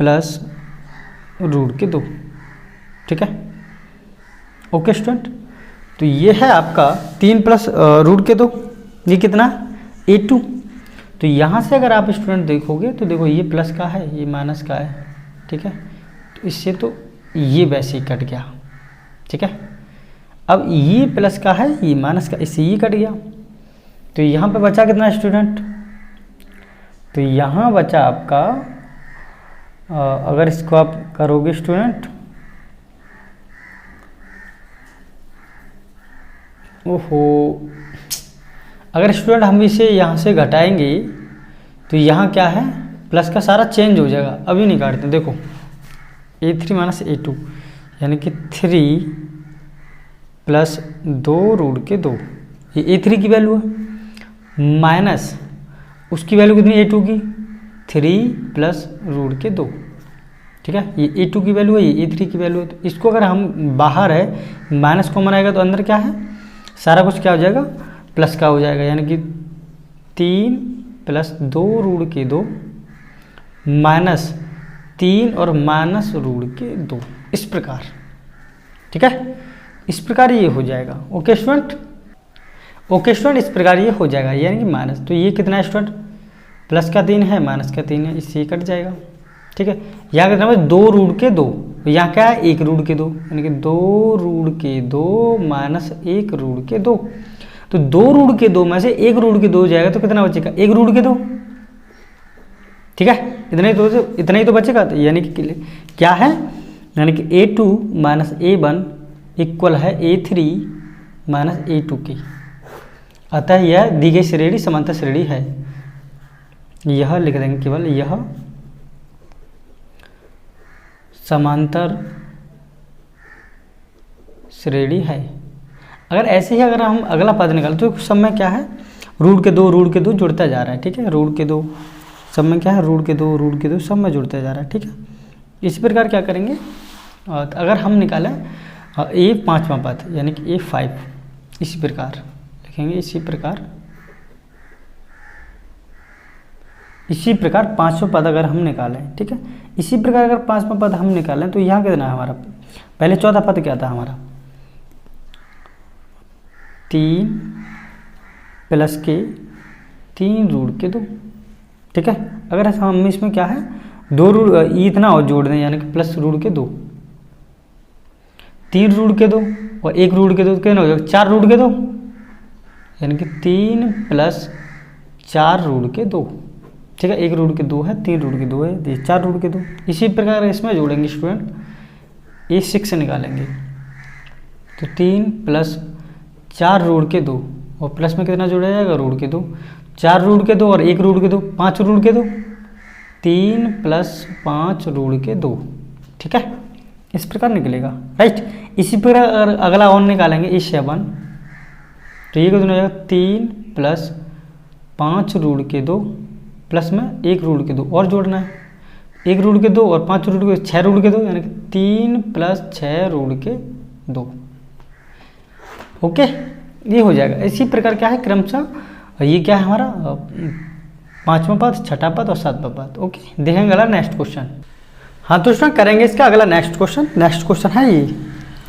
प्लस रूट के 2। ठीक है, ओके स्टूडेंट। तो ये है आपका 3 प्लस रूट के 2, ये कितना A2। तो यहाँ से अगर आप स्टूडेंट देखोगे तो देखो ये प्लस का है, ये माइनस का है। ठीक है, तो इससे तो ये वैसे ही कट गया। ठीक है, अब ये प्लस का है, ये माइनस का, इससे ये कट गया। तो यहाँ पे बचा कितना स्टूडेंट, तो यहाँ बचा आपका अगर इसको आप करोगे स्टूडेंट, ओहो, अगर स्टूडेंट हम इसे यहाँ से घटाएंगे तो यहाँ क्या है, प्लस का सारा चेंज हो जाएगा। अभी नहीं काटते, देखो A3 माइनस A2 यानी कि 3 प्लस 2 रूट के 2, ये A3 की वैल्यू है, माइनस उसकी वैल्यू कितनी A2 की 3 प्लस रूट के 2। ठीक है, ये A2 की वैल्यू है, ये A3 की वैल्यू है। तो इसको अगर हम बाहर है माइनस कॉमन आएगा तो अंदर क्या है, सारा कुछ क्या हो जाएगा, प्लस का हो जाएगा। यानी कि 3 प्लस 2 रूट के 2 माइनस 3 और माइनस रूट के 2, इस प्रकार। ठीक है, इस प्रकार ये हो जाएगा। ओके स्टूडेंट, ओके स्टूडेंट, इस प्रकार ये हो जाएगा, यानी कि माइनस। तो ये कितना है स्टूडेंट, प्लस का 3 है, माइनस का 3 है, इससे कट जाएगा। ठीक है, यहाँ कितना है 2 रूट के 2, यहाँ क्या है 1 रूट के 2, यानी कि 2 रूट के 2 माइनस 1 रूट के 2। तो 2 रूट के 2 में से 1 रूट के 2 जाएगा तो कितना बचेगा, 1 रूट के 2। ठीक है, इतना ही तो बचेगा। तो यानी कि क्या है, यानी कि A2 माइनस A1 इक्वल है A3 माइनस A2 की। अतः यह दी गई श्रेणी समांतर श्रेणी है। यह लिख देंगे केवल, यह समांतर श्रेणी है। अगर ऐसे ही अगर हम अगला पद निकालें तो सब में क्या है, रूट के 2 जुड़ता जा रहा है। ठीक है, रूट के 2 सब में क्या है, रूट के 2 सब में जुड़ता जा रहा है। ठीक है, इसी प्रकार क्या करेंगे, अगर हम निकालें A 5वां पद यानी कि A5, इसी प्रकार लिखेंगे, इसी प्रकार 5वां पद अगर हम निकालें। ठीक है, इसी प्रकार अगर 5वां पद हम निकालें तो यहाँ कितना है हमारा, पहले चौथा पद क्या था हमारा, 3 प्लस के 3 रूट के 2। ठीक है, अगर हम इसमें क्या है 2 रूट इतना और जोड़ दें यानी कि प्लस रूट के 2, 3 रूट के 2 और 1 रूट के 2 कितना हो जाएगा, 4 रूट के 2, यानी कि 3 प्लस 4 रूट के 2। ठीक है, 1 रूट के 2 है, 3 रूट के 2 है, 4 रूट के 2। इसी प्रकार इसमें जोड़ेंगे स्टूडेंट, A6 से निकालेंगे तो 3 प्लस 4 रूट के 2 और प्लस में कितना जोड़ा जाएगा, रूट के 2, 4 रूट के 2 और 1 रूट के 2, 5 रूट के 2, 3 प्लस 5 रूट के 2। ठीक है, इस प्रकार निकलेगा। राइट, इसी प्रकार अगला और निकालेंगे A7, तो ये कितना हो जाएगा, 3 प्लस 5 रूट के 2 प्लस में 1 रूट के 2 और जोड़ना है, 1 रूट के 2 और 5 रूट के 6 रूट के 2, यानी कि 3 प्लस 6 रूट के 2। ओके, ये हो जाएगा। इसी प्रकार क्या है क्रमशः, ये क्या है हमारा 5वां पद, 6ठा पद और 7वां पद। ओके, देखेंगे अगला नेक्स्ट क्वेश्चन। हाँ तो स्टूडेंट करेंगे इसका अगला नेक्स्ट क्वेश्चन। नेक्स्ट क्वेश्चन है ये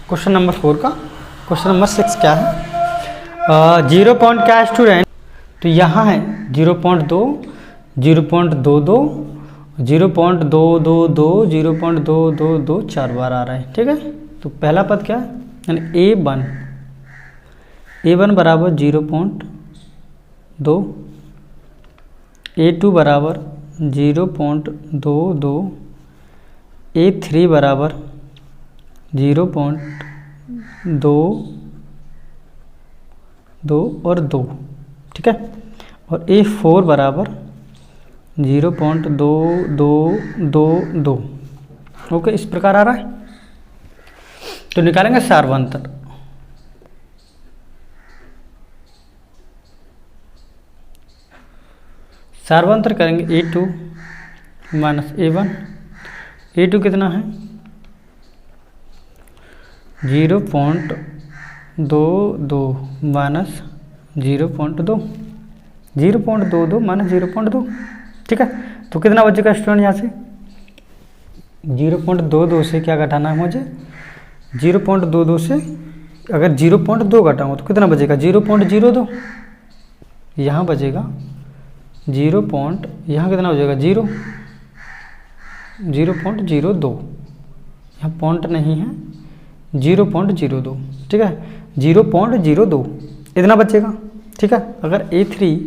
क्वेश्चन नंबर 4 का। क्वेश्चन नंबर 6 क्या है, 0 पॉइंट क्या है स्टूडेंट, तो यहाँ है 0.2, 0.22, 0.222, 0.222 4 बार आ रहा है। ठीक है, तो पहला पद क्या है, यानी A1 बराबर 0.2, A2 बराबर 0.22, A3 बराबर 0.22 और 2। ठीक है, और A4 बराबर 0.2222। ओके, इस प्रकार आ रहा है। तो निकालेंगे सार्वंतर। सार्वंतर करेंगे A2 माइनस A1। A2 कितना है 0.22 माइनस 0.2, 0.22 माइनस 0.2। ठीक है, तो कितना बचेगा स्टूडेंट यहाँ से, 0.22 से क्या घटाना है मुझे? 0.22 से अगर 0.2 घटाऊँ तो कितना बचेगा? 0.02 यहाँ बचेगा 0. यहाँ कितना हो जाएगा? 0.02, यहाँ पॉइंट नहीं है, 0.02, ठीक है, 0.02 इतना बचेगा, ठीक है। अगर A3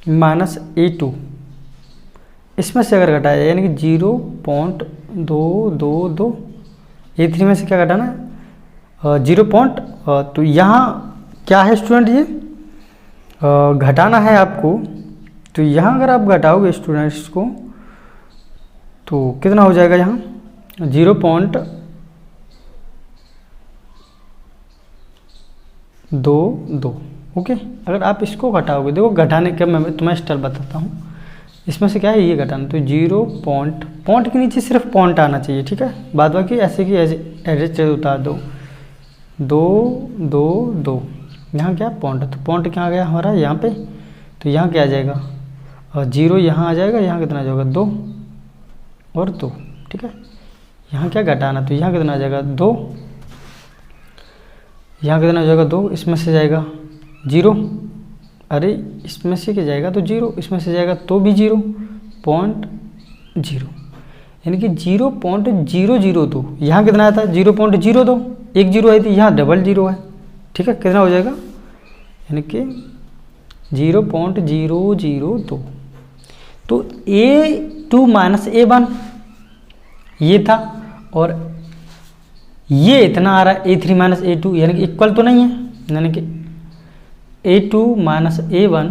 माइनस A2 इसमें से अगर घटाया जाए, यानी कि 0.222, A3 में से क्या घटाना है? 0. तो यहाँ क्या है स्टूडेंट? ये घटाना है आपको। तो यहाँ अगर आप घटाओगे स्टूडेंट्स को तो कितना हो जाएगा? यहाँ 0.22। ओके, अगर आप इसको घटाओगे, देखो घटाने का मैं तुम्हें स्टेप बताता हूँ। इसमें से क्या है? ये घटाना, तो 0. पॉइंट के नीचे सिर्फ पॉइंट आना चाहिए, ठीक है। बाद बाकी ऐसे की ऐसे एवरेज उतार दो, 2. यहाँ क्या पॉइंट है? तो पॉइंट क्या आ गया हमारा यहाँ पे? तो यहाँ क्या आ जाएगा? और 0 यहाँ आ जाएगा, यहाँ कितना आ जाएगा? 2 और 2, ठीक है। यहाँ क्या घटाना? तो यहाँ कितना आ जाएगा? 2, यहाँ कितना हो जाएगा? 2, इसमें से जाएगा 0, अरे इसमें से क्या जाएगा? तो 0, इसमें से जाएगा तो भी 0.0, यानी कि 0.002। यहाँ कितना आता है? 0.02, एक 0 आई थी, यहाँ डबल 0 है, ठीक है। कितना हो जाएगा? यानी कि 0.002। तो A2 माइनस A1 ये था, और ये इतना आ रहा है A3 माइनस A2, यानी कि इक्वल तो नहीं है, यानी कि A2 minus A1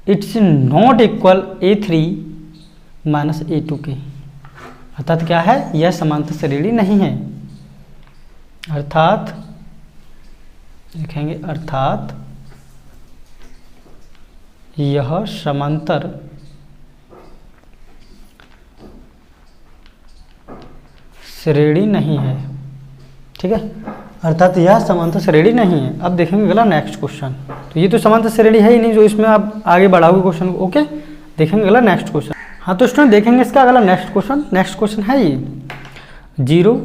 it's not equal A3 minus A2 के। अर्थात क्या है? यह समांतर श्रेणी नहीं है। अर्थात लिखेंगे, अर्थात यह समांतर श्रेणी नहीं है, ठीक है। अर्थात यह समांतर श्रेणी नहीं है। अब देखेंगे अगला नेक्स्ट क्वेश्चन। तो ये तो समांतर श्रेणी है ही नहीं जो इसमें आप आगे बढ़ाओगे क्वेश्चन को, ओके। देखेंगे अगला नेक्स्ट क्वेश्चन। हाँ तो स्टूडेंट देखेंगे इसका अगला नेक्स्ट क्वेश्चन। नेक्स्ट क्वेश्चन है ये 0,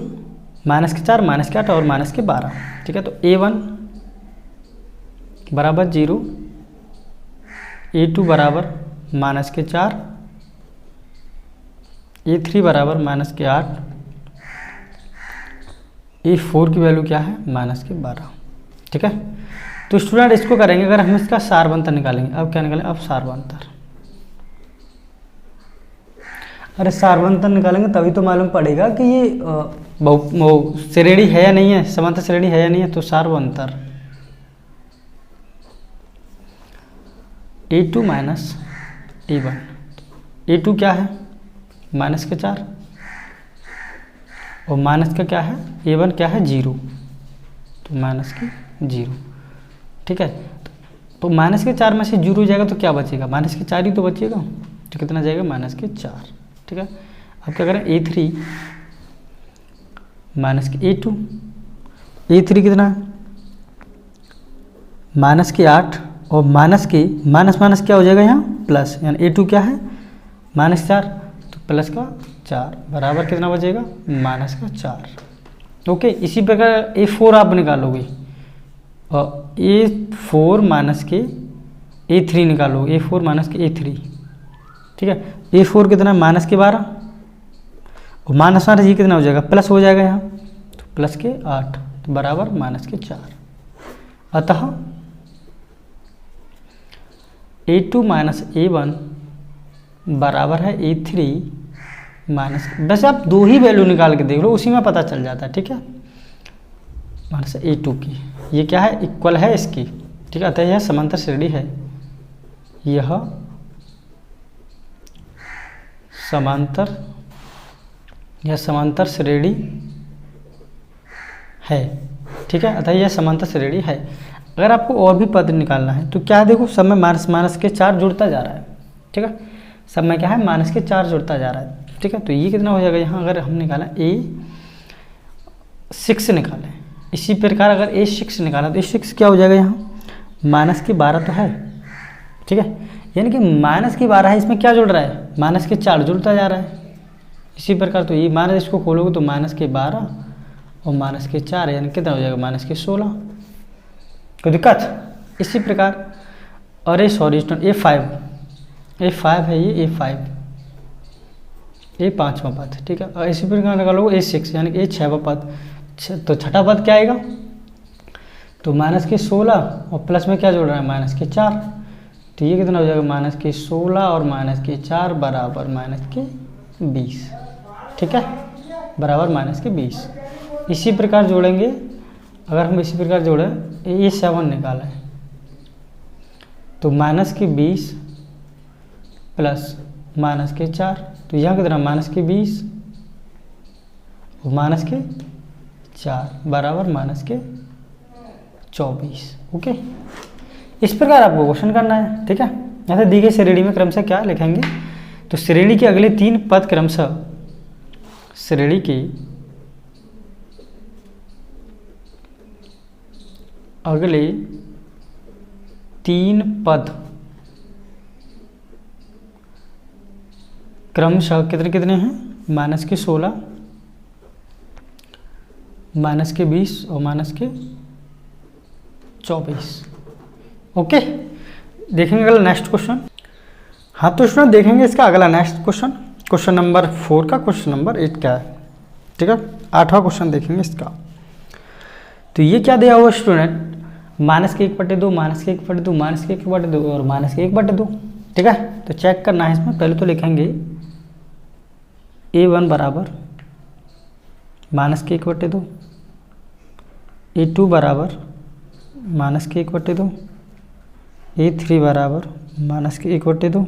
-4, -8 और -12, ठीक है। तो A1 बराबर 0, A2 बराबर -4, A3 बराबर -8, A4 की वैल्यू क्या है? -12, ठीक है। तो स्टूडेंट इसको करेंगे, अगर हम इसका सारवंतर निकालेंगे। अब क्या निकालेंगे? अब सारवंतर। अरे सारवंतर निकालेंगे तभी तो मालूम पड़ेगा कि ये श्रेणी है या नहीं है, समांतर श्रेणी है या नहीं है। तो सारवंतर A2 माइनस A1, A2 क्या है? -4, और माइनस का क्या है? A1 क्या है? 0, तो -0, ठीक है। तो -4 में से 0 जाएगा तो क्या बचेगा? -4 ही तो बचेगा, तो कितना जाएगा? -4, ठीक है। अब क्या करें? A3 -A2, A3 कितना? -8, और माइनस क्या हो जाएगा यहाँ? प्लस, यानी A2 क्या है? -4, तो प्लस का 4 बराबर कितना बचेगा? -4, ओके। इसी प्रकार A4 आप निकालोगे, और A4 माइनस के A3 निकालोगे, A4 माइनस के A3, ठीक है। A4 कितना? -12, और माइनस ये कितना हो जाएगा? प्लस हो जाएगा यहाँ, तो प्लस के 8, तो बराबर -4। अतः A2 माइनस A1 बराबर है A3 माइनस, वैसे आप 2 ही वैल्यू निकाल के देख लो, उसी में पता चल जाता है, ठीक है। माइनस A2 की, ये क्या है? इक्वल है इसकी, ठीक है। अतः यह समांतर श्रेणी है, यह समांतर श्रेणी है, ठीक है। अतः यह समांतर श्रेणी है। अगर आपको और भी पद निकालना है तो क्या देखो, सब में माइनस के 4 जुड़ता जा रहा है, ठीक है। सब में क्या है? -4 जुड़ता जा रहा है, ठीक है। तो ये कितना हो जाएगा यहाँ? अगर हम निकाला A6 निकालें, इसी प्रकार अगर A6 निकाला तो A6 क्या हो जाएगा यहाँ? -12 तो है, ठीक है। यानी कि -12 है, इसमें क्या जुड़ रहा है? -4 जुड़ता जा रहा है, इसी प्रकार तो ये माइनस, इसको खोलोगे तो माइनस के 12 और माइनस के 4, यानी कितना हो जाएगा माइनस के 16। कोई दिक्कत? इसी प्रकार, अरे सॉरी स्टूडेंट, A5 है ये, A5 ये 5वां पद, ठीक है। और इसी प्रकार निकालोगे A6 यानी कि ये 6वां पद। तो छठा पद क्या आएगा? तो माइनस के 16 और प्लस में क्या जोड़ रहा है माइनस के 4, तो ये कितना हो जाएगा माइनस के 16 और माइनस के 4 बराबर माइनस के 20, ठीक है, बराबर माइनस के 20। इसी प्रकार जोड़ेंगे, अगर हम इसी प्रकार जोड़ें, ये 7 निकाला है तो माइनस के 20 प्लस माइनस के 4, तो यहाँ कितना माइनस के 20 और माइनस के 4 बराबर माइनस के 24। ओके, इस प्रकार आपको क्वेश्चन करना है, ठीक है। यहाँ से दी गई श्रेणी में क्रमशः क्या लिखेंगे, तो श्रेणी के अगले 3 पद क्रमशः, श्रेणी के अगले 3 पद क्रमशः कितने कितने हैं, माइनस के 16, माइनस के 20 और माइनस के 24। ओके, देखेंगे अगला नेक्स्ट क्वेश्चन। हाँ तो स्टूडेंट देखेंगे इसका अगला नेक्स्ट क्वेश्चन, क्वेश्चन नंबर 4 का क्वेश्चन नंबर 8 क्या है, ठीक है। 8वां क्वेश्चन देखेंगे इसका। तो ये क्या दिया हुआ स्टूडेंट, माइनस के 1/2, माइनस के 1/2, माइनस के 1/2 और माइनस के 1/2, ठीक है। तो चेक करना है इसमें, पहले तो लिखेंगे A1 बराबर माइनस के 1/2, A2 बराबर माइनस के 1/2, A3 बराबर माइनस के 1/2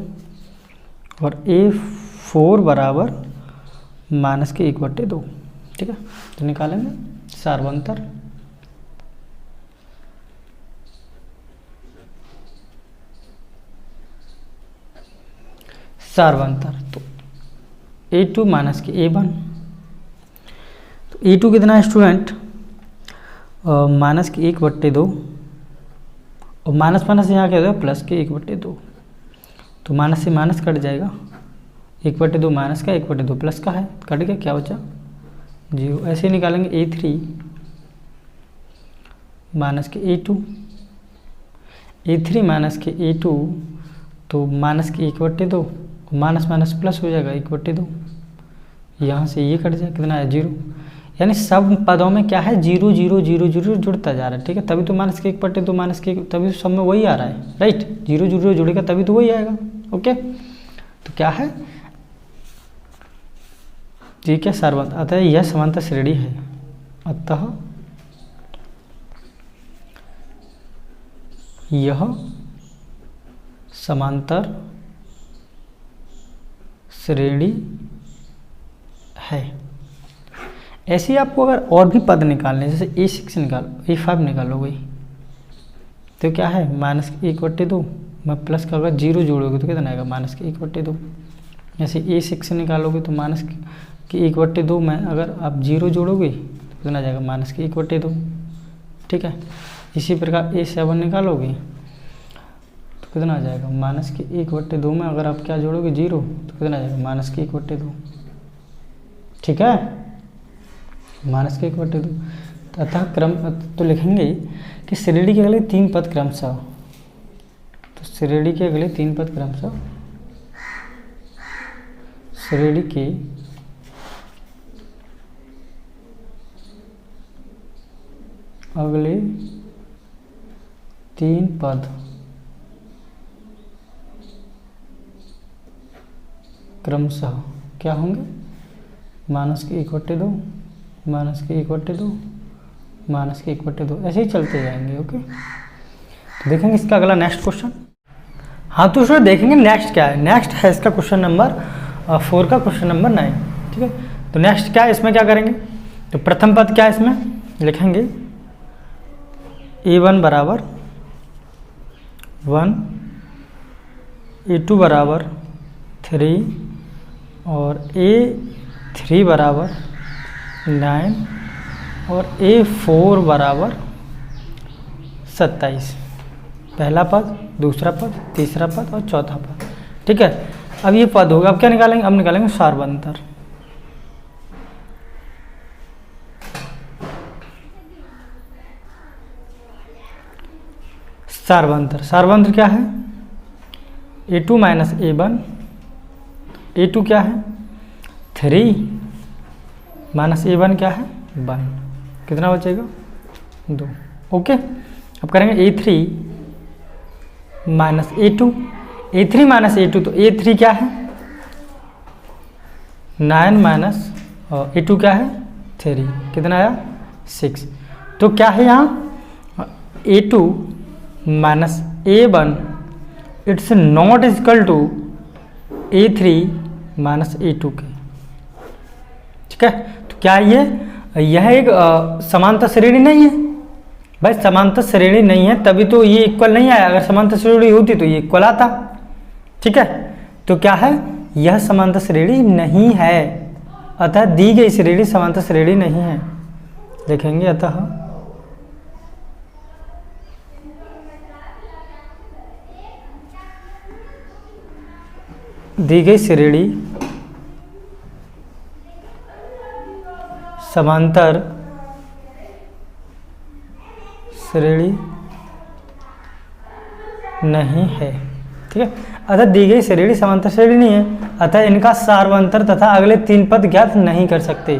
और A4 बराबर माइनस के 1/2, ठीक है। तो निकालेंगे सार्वंतर। सार्वंतर तो A2 माइनस के A1, तो A2 कितना है स्टूडेंट, माइनस के 1/2 और माइनस माइनस यहाँ क्या होगा प्लस के 1/2, तो माइनस से माइनस कट जाएगा, 1/2 माइनस का 1/2 प्लस का है, कट गया, क्या बचा 0। ऐसे ही निकालेंगे A3 माइनस के A2, A3 माइनस के A2, तो माइनस के 1/2, माइनस माइनस प्लस हो जाएगा 1/2, यहाँ से ये कट जाए, कितना है 0। यानी सब पदों में क्या है 0 0 0 0 जुड़ता जा रहा है, ठीक है। तभी तो माइनस के 1/2 माइनस के, तभी सब में वही आ रहा है, राइट। 0 0 जुड़ेगा तभी तो वही आएगा। ओके, तो क्या है, ठीक है, सार्वंतर, अतः यह समांतर श्रेणी है, अतः यह समांतर श्रेणी है। ऐसे ही आपको अगर और भी पद निकालने, जैसे A6 निकालो, A5 निकालोगे, तो क्या है माइनस के 1/2 में प्लस का अगर 0 जोड़ोगे तो कितना आएगा माइनस के 1/2। जैसे A6 निकालोगे तो माइनस के 1/2 में अगर आप 0 जोड़ोगे तो कितना जाएगा माइनस के 1/2, ठीक है। इसी प्रकार A7 निकालोगे तो कितना आ जाएगा माइनस के 1/2 में अगर आप क्या जोड़ोगे 0 तो कितना आ जाएगा माइनस के 1/2, ठीक है, माइनस के 1/2। तथा क्रम तो लिखेंगे कि श्रेणी के अगले 3 पद क्रमशः, तो श्रेणी के अगले 3 पद क्रमशः, श्रेणी के अगले 3 पद क्रमशः क्या होंगे, माइनस के 1/2, माइनस के 1/2, माइनस के 1/2, ऐसे ही चलते जाएंगे। ओके, तो देखेंगे इसका अगला नेक्स्ट क्वेश्चन। हाँ तो उसमें देखेंगे नेक्स्ट क्या है। नेक्स्ट है इसका क्वेश्चन नंबर 4 का क्वेश्चन नंबर 9, ठीक है। तो नेक्स्ट क्या है, इसमें क्या करेंगे, तो प्रथम पद क्या है, इसमें लिखेंगे A1 बराबर 1, A2 बराबर 3 और A3 बराबर 9 और A4 बराबर 27। पहला पद, दूसरा पद, तीसरा पद और चौथा पद, ठीक है। अब ये पद होगा, अब क्या निकालेंगे, अब निकालेंगे सार्वंतर। सारवंतर क्या है, A2 माइनस A1, A2 क्या है 3 माइनस A1 क्या है 1, कितना बचेगा 2। ओके, अब करेंगे A3 minus A2, A3 minus A2, तो A3 क्या है 9 माइनस A2 क्या है 3, कितना आया 6। तो क्या है यहाँ A2 minus A1 it's not equal to A3 minus A2 के, ठीक है। तो क्या यह एक समांतर श्रेणी नहीं है भाई, समांतर श्रेणी नहीं है तभी तो ये इक्वल नहीं आया, अगर समांतर श्रेणी होती तो ये इक्वल आता, ठीक है। तो क्या है, यह समांतर श्रेणी नहीं है, अतः दी गई श्रेणी समांतर श्रेणी नहीं है। देखेंगे अतः दी गई श्रेणी समांतर श्रेणी नहीं है, ठीक है। अतः दी गई श्रेणी समांतर श्रेणी नहीं है, अतः इनका सार्वंतर तथा अगले 3 पद ज्ञात नहीं कर सकते।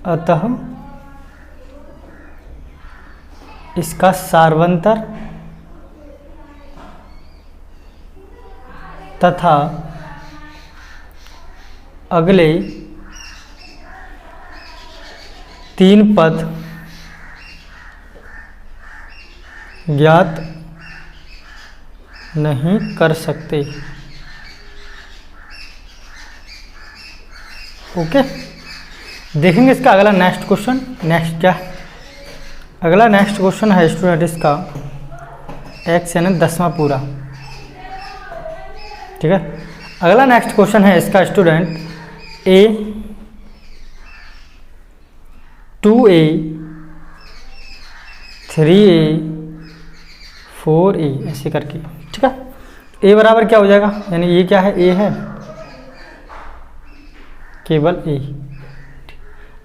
अतः इसका सार्वंतर तथा अगले 3 पद ज्ञात नहीं कर सकते। ओके, देखेंगे इसका अगला नेक्स्ट क्वेश्चन। नेक्स्ट क्या है, अगला नेक्स्ट क्वेश्चन है स्टूडेंट इसका एक्स यानी 10वां पूरा, ठीक है। अगला नेक्स्ट क्वेश्चन है इसका स्टूडेंट A2A 3A 4A ऐसे करके, ठीक है। A बराबर क्या हो जाएगा, यानी ये क्या है A है, केवल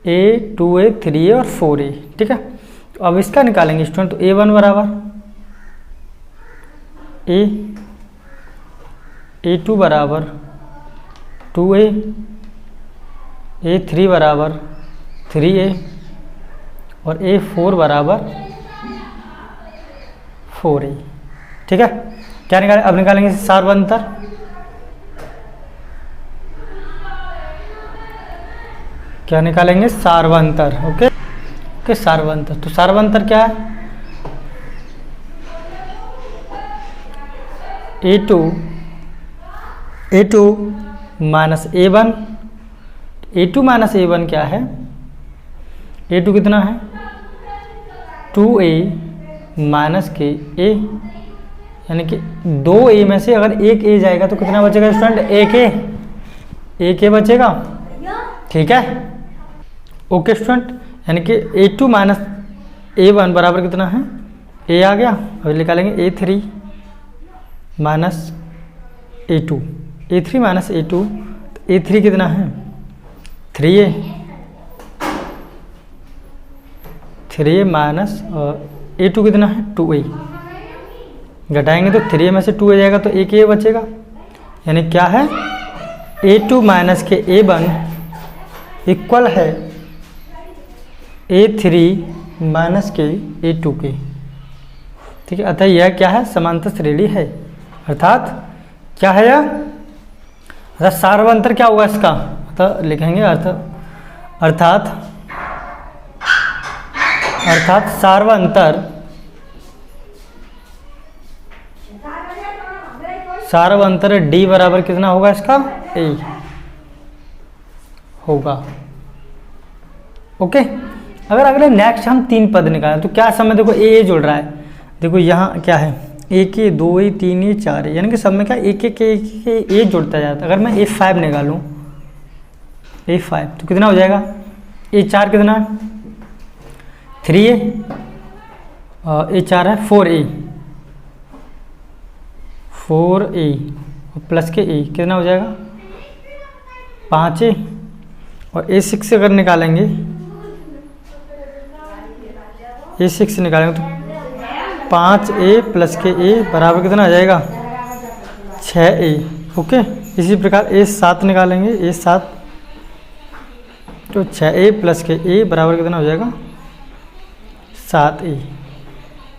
A 2A 3A और 4A, ठीक है। तो अब इसका निकालेंगे स्टूडेंट, तो A1 बराबर A2 बराबर 2A, A3 बराबर 3A और A4 बराबर 4A, ठीक है। क्या निकालें, अब निकालेंगे सार्वंतर। क्या निकालेंगे सार्वंतर, ओके ओके सार्वंतर। तो सार्वंतर क्या है, A2 minus A1, A2 minus A1 क्या है, A2 कितना है 2A माइनस के A, यानी कि 2A में से अगर एक A जाएगा तो कितना बचेगा स्टूडेंट, एक A बचेगा, ठीक है। ओके स्टूडेंट, यानी कि A2 माइनस A1 बराबर कितना है A आ गया। अब निकालेंगे A3 minus A2, A3 minus A2, A3 कितना है 3A माइनस A2 कितना है 2A, घटाएंगे तो 3A में से 2A जाएगा तो एक A बचेगा, यानी क्या है A2 माइनस के A1 इक्वल है A3 माइनस के A2 के, ठीक है। अतः यह क्या है, समांतर श्रेणी है, अर्थात क्या है यह, अर्थात सार्वंतर क्या होगा इसका, अतः लिखेंगे अर्थात सार्वंतर D बराबर कितना होगा इसका A होगा। ओके, अगर अगले नेक्स्ट हम 3 पद निकालें तो क्या समय, देखो A जुड़ रहा है, देखो यहाँ क्या है 1A 2A 3A 4A, यानी कि सब में क्या एक A जुड़ता जाता है। अगर मैं A5 निकालूँ A5 तो कितना हो जाएगा, A4 कितना है 3A, A4 है 4A और प्लस के A कितना हो जाएगा 5A, और A6 से अगर निकालेंगे A6 निकालेंगे तो 5A प्लस के A बराबर कितना आ जाएगा 6A। ओके, इसी प्रकार A7 निकालेंगे, A7 तो 6A प्लस के A बराबर कितना हो जाएगा 7A।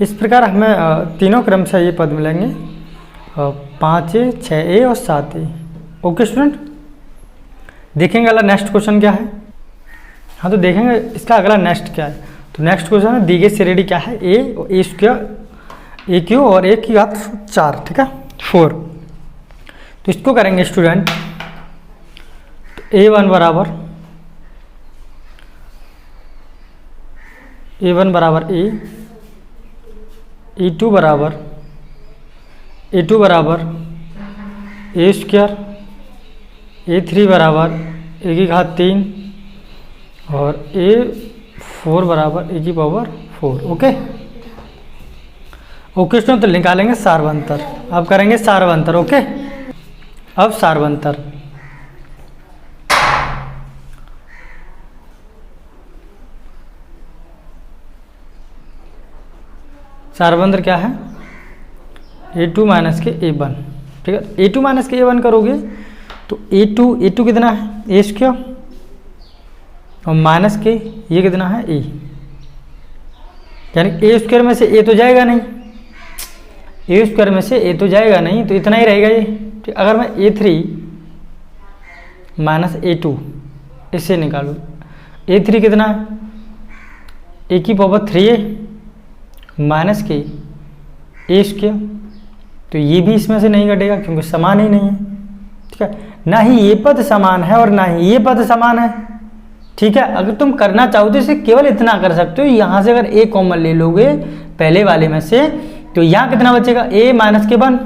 इस प्रकार हमें तीनों क्रम से ये पद मिलेंगे 5A, 6A और 7A। ओके स्टूडेंट, देखेंगे अगला नेक्स्ट क्वेश्चन क्या है। हाँ तो देखेंगे इसका अगला नेक्स्ट क्या है। तो नेक्स्ट क्वेश्चन है दी गई श्रेणी क्या है A और A स्क्वायर A क्यू और A की घात 4, ठीक है 4। तो इसको करेंगे स्टूडेंट A1 बराबर A, A2 बराबर A स्क्वायर, A3 बराबर A की घात 3 और A4 बराबर A की पावर 4। ओके ओके स्टूडेंट, तो निकालेंगे सारवंतर। अब करेंगे सारवंतर। ओके, अब सारवंतर सारवंतर क्या है A2 माइनस के A1, ठीक है। A2 माइनस के A1 करोगे तो A2 कितना है A स्क्वायर और माइनस के ये कितना है A, यानी A स्क्वायर में से A तो जाएगा नहीं, A स्क्वायर में से A तो जाएगा नहीं, तो इतना ही रहेगा ये, ठीक। अगर मैं A3 माइनस A2 इससे निकालूँ, A3 कितना है A की पावर 3A माइनस के A स्क्वायर, तो ये भी इसमें से नहीं घटेगा क्योंकि समान ही नहीं है, ठीक है। ना ही ये पद समान है और ना ही ये पद समान है, ठीक है। अगर तुम करना चाहो तो इसे केवल इतना कर सकते हो, यहाँ से अगर A कॉमन ले लोगे पहले वाले में से तो यहाँ कितना बचेगा A माइनस के 1,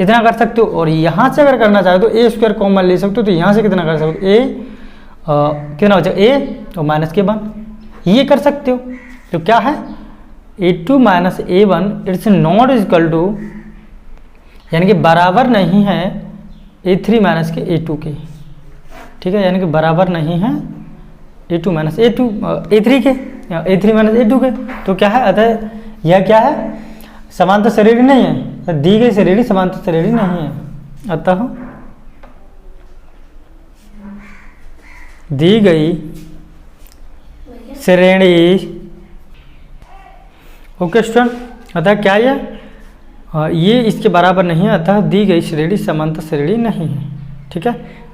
इतना कर सकते हो। और यहाँ से अगर करना चाहो तो A स्क्वायर कॉमन ले सकते हो, तो यहाँ से कितना कर सकते हो A कितना बचेगा A और माइनस के 1, ये कर सकते हो। तो क्या है A2 minus A1 it's not equal to, यानी कि बराबर नहीं है A3 माइनस के A2 के, ठीक है। यानी कि बराबर नहीं है A2 माइनस A3 के, A3 माइनस A2 के। तो क्या है, अतः यह क्या है समांतर श्रेणी नहीं है, दी गई श्रेणी समांतर श्रेणी नहीं है। अतः दी गई श्रेणी, ओके स्टूडेंट, अतः क्या ये इसके बराबर नहीं है, अतः दी गई श्रेणी समांतर श्रेणी नहीं है, ठीक है।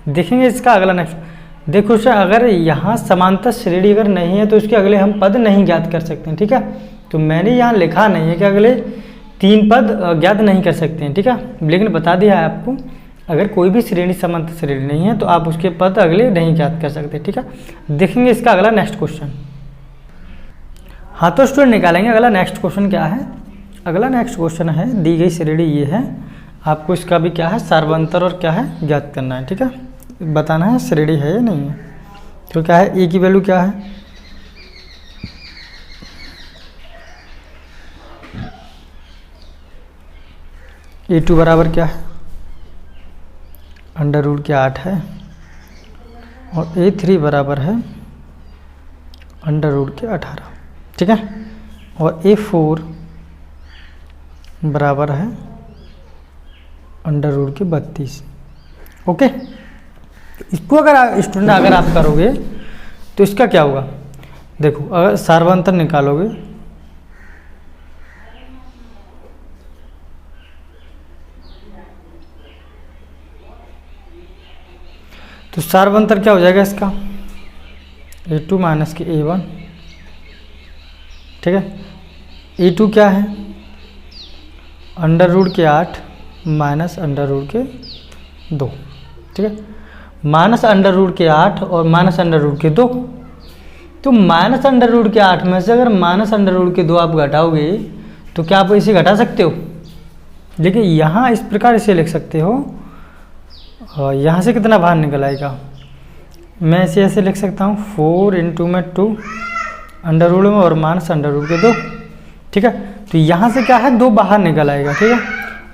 देखेंगे इसका अगला नेक्स्ट। देखो सर, अगर यहाँ समांतर श्रेणी अगर नहीं है तो इसके अगले हम पद नहीं ज्ञात कर सकते हैं, ठीक है। तो मैंने यहाँ लिखा नहीं है कि अगले 3 पद ज्ञात नहीं कर सकते हैं, ठीक है, लेकिन बता दिया है आपको अगर कोई भी श्रेणी समांतर श्रेणी नहीं है तो आप उसके पद अगले नहीं ज्ञात कर सकते, ठीक है। देखेंगे इसका अगला नेक्स्ट क्वेश्चन। हाँ तो स्टूडेंट निकालेंगे अगला नेक्स्ट क्वेश्चन क्या है। अगला नेक्स्ट क्वेश्चन है दी गई श्रेणी ये है, आपको इसका भी क्या है सारवंतर और क्या है ज्ञात करना है, ठीक है, बताना है श्रेणी है या नहीं है। तो क्या है A की वैल्यू क्या है A2 बराबर क्या है अंडर रूट के 8 है और A3 बराबर है अंडर रूट के 18, ठीक है। और A4 बराबर है अंडर रूट के 32। ओके, इसको अगर स्टूडेंट अगर आप करोगे तो इसका क्या होगा, देखो अगर सारवंतर निकालोगे तो सारवंतर क्या हो जाएगा इसका A2 माइनस के A1, ठीक है। A2 क्या है अंडर रूट के 8 माइनस अंडर रूट के 2, ठीक है। माइनस अंडर रूट के 8 और माइनस अंडर रूट के 2, तो माइनस अंडर रूट के 8 में से अगर माइनस अंडर रूट के 2 आप घटाओगे तो क्या आप इसे घटा सकते हो, लेकिन यहाँ इस प्रकार इसे लिख सकते हो, यहाँ से कितना बाहर निकल आएगा, मैं इसे ऐसे लिख सकता हूँ 4 इंटू में 2 अंडर रूट में और माइनस अंडर रूट के 2, ठीक है। तो यहाँ से क्या है 2 बाहर निकल आएगा, ठीक है,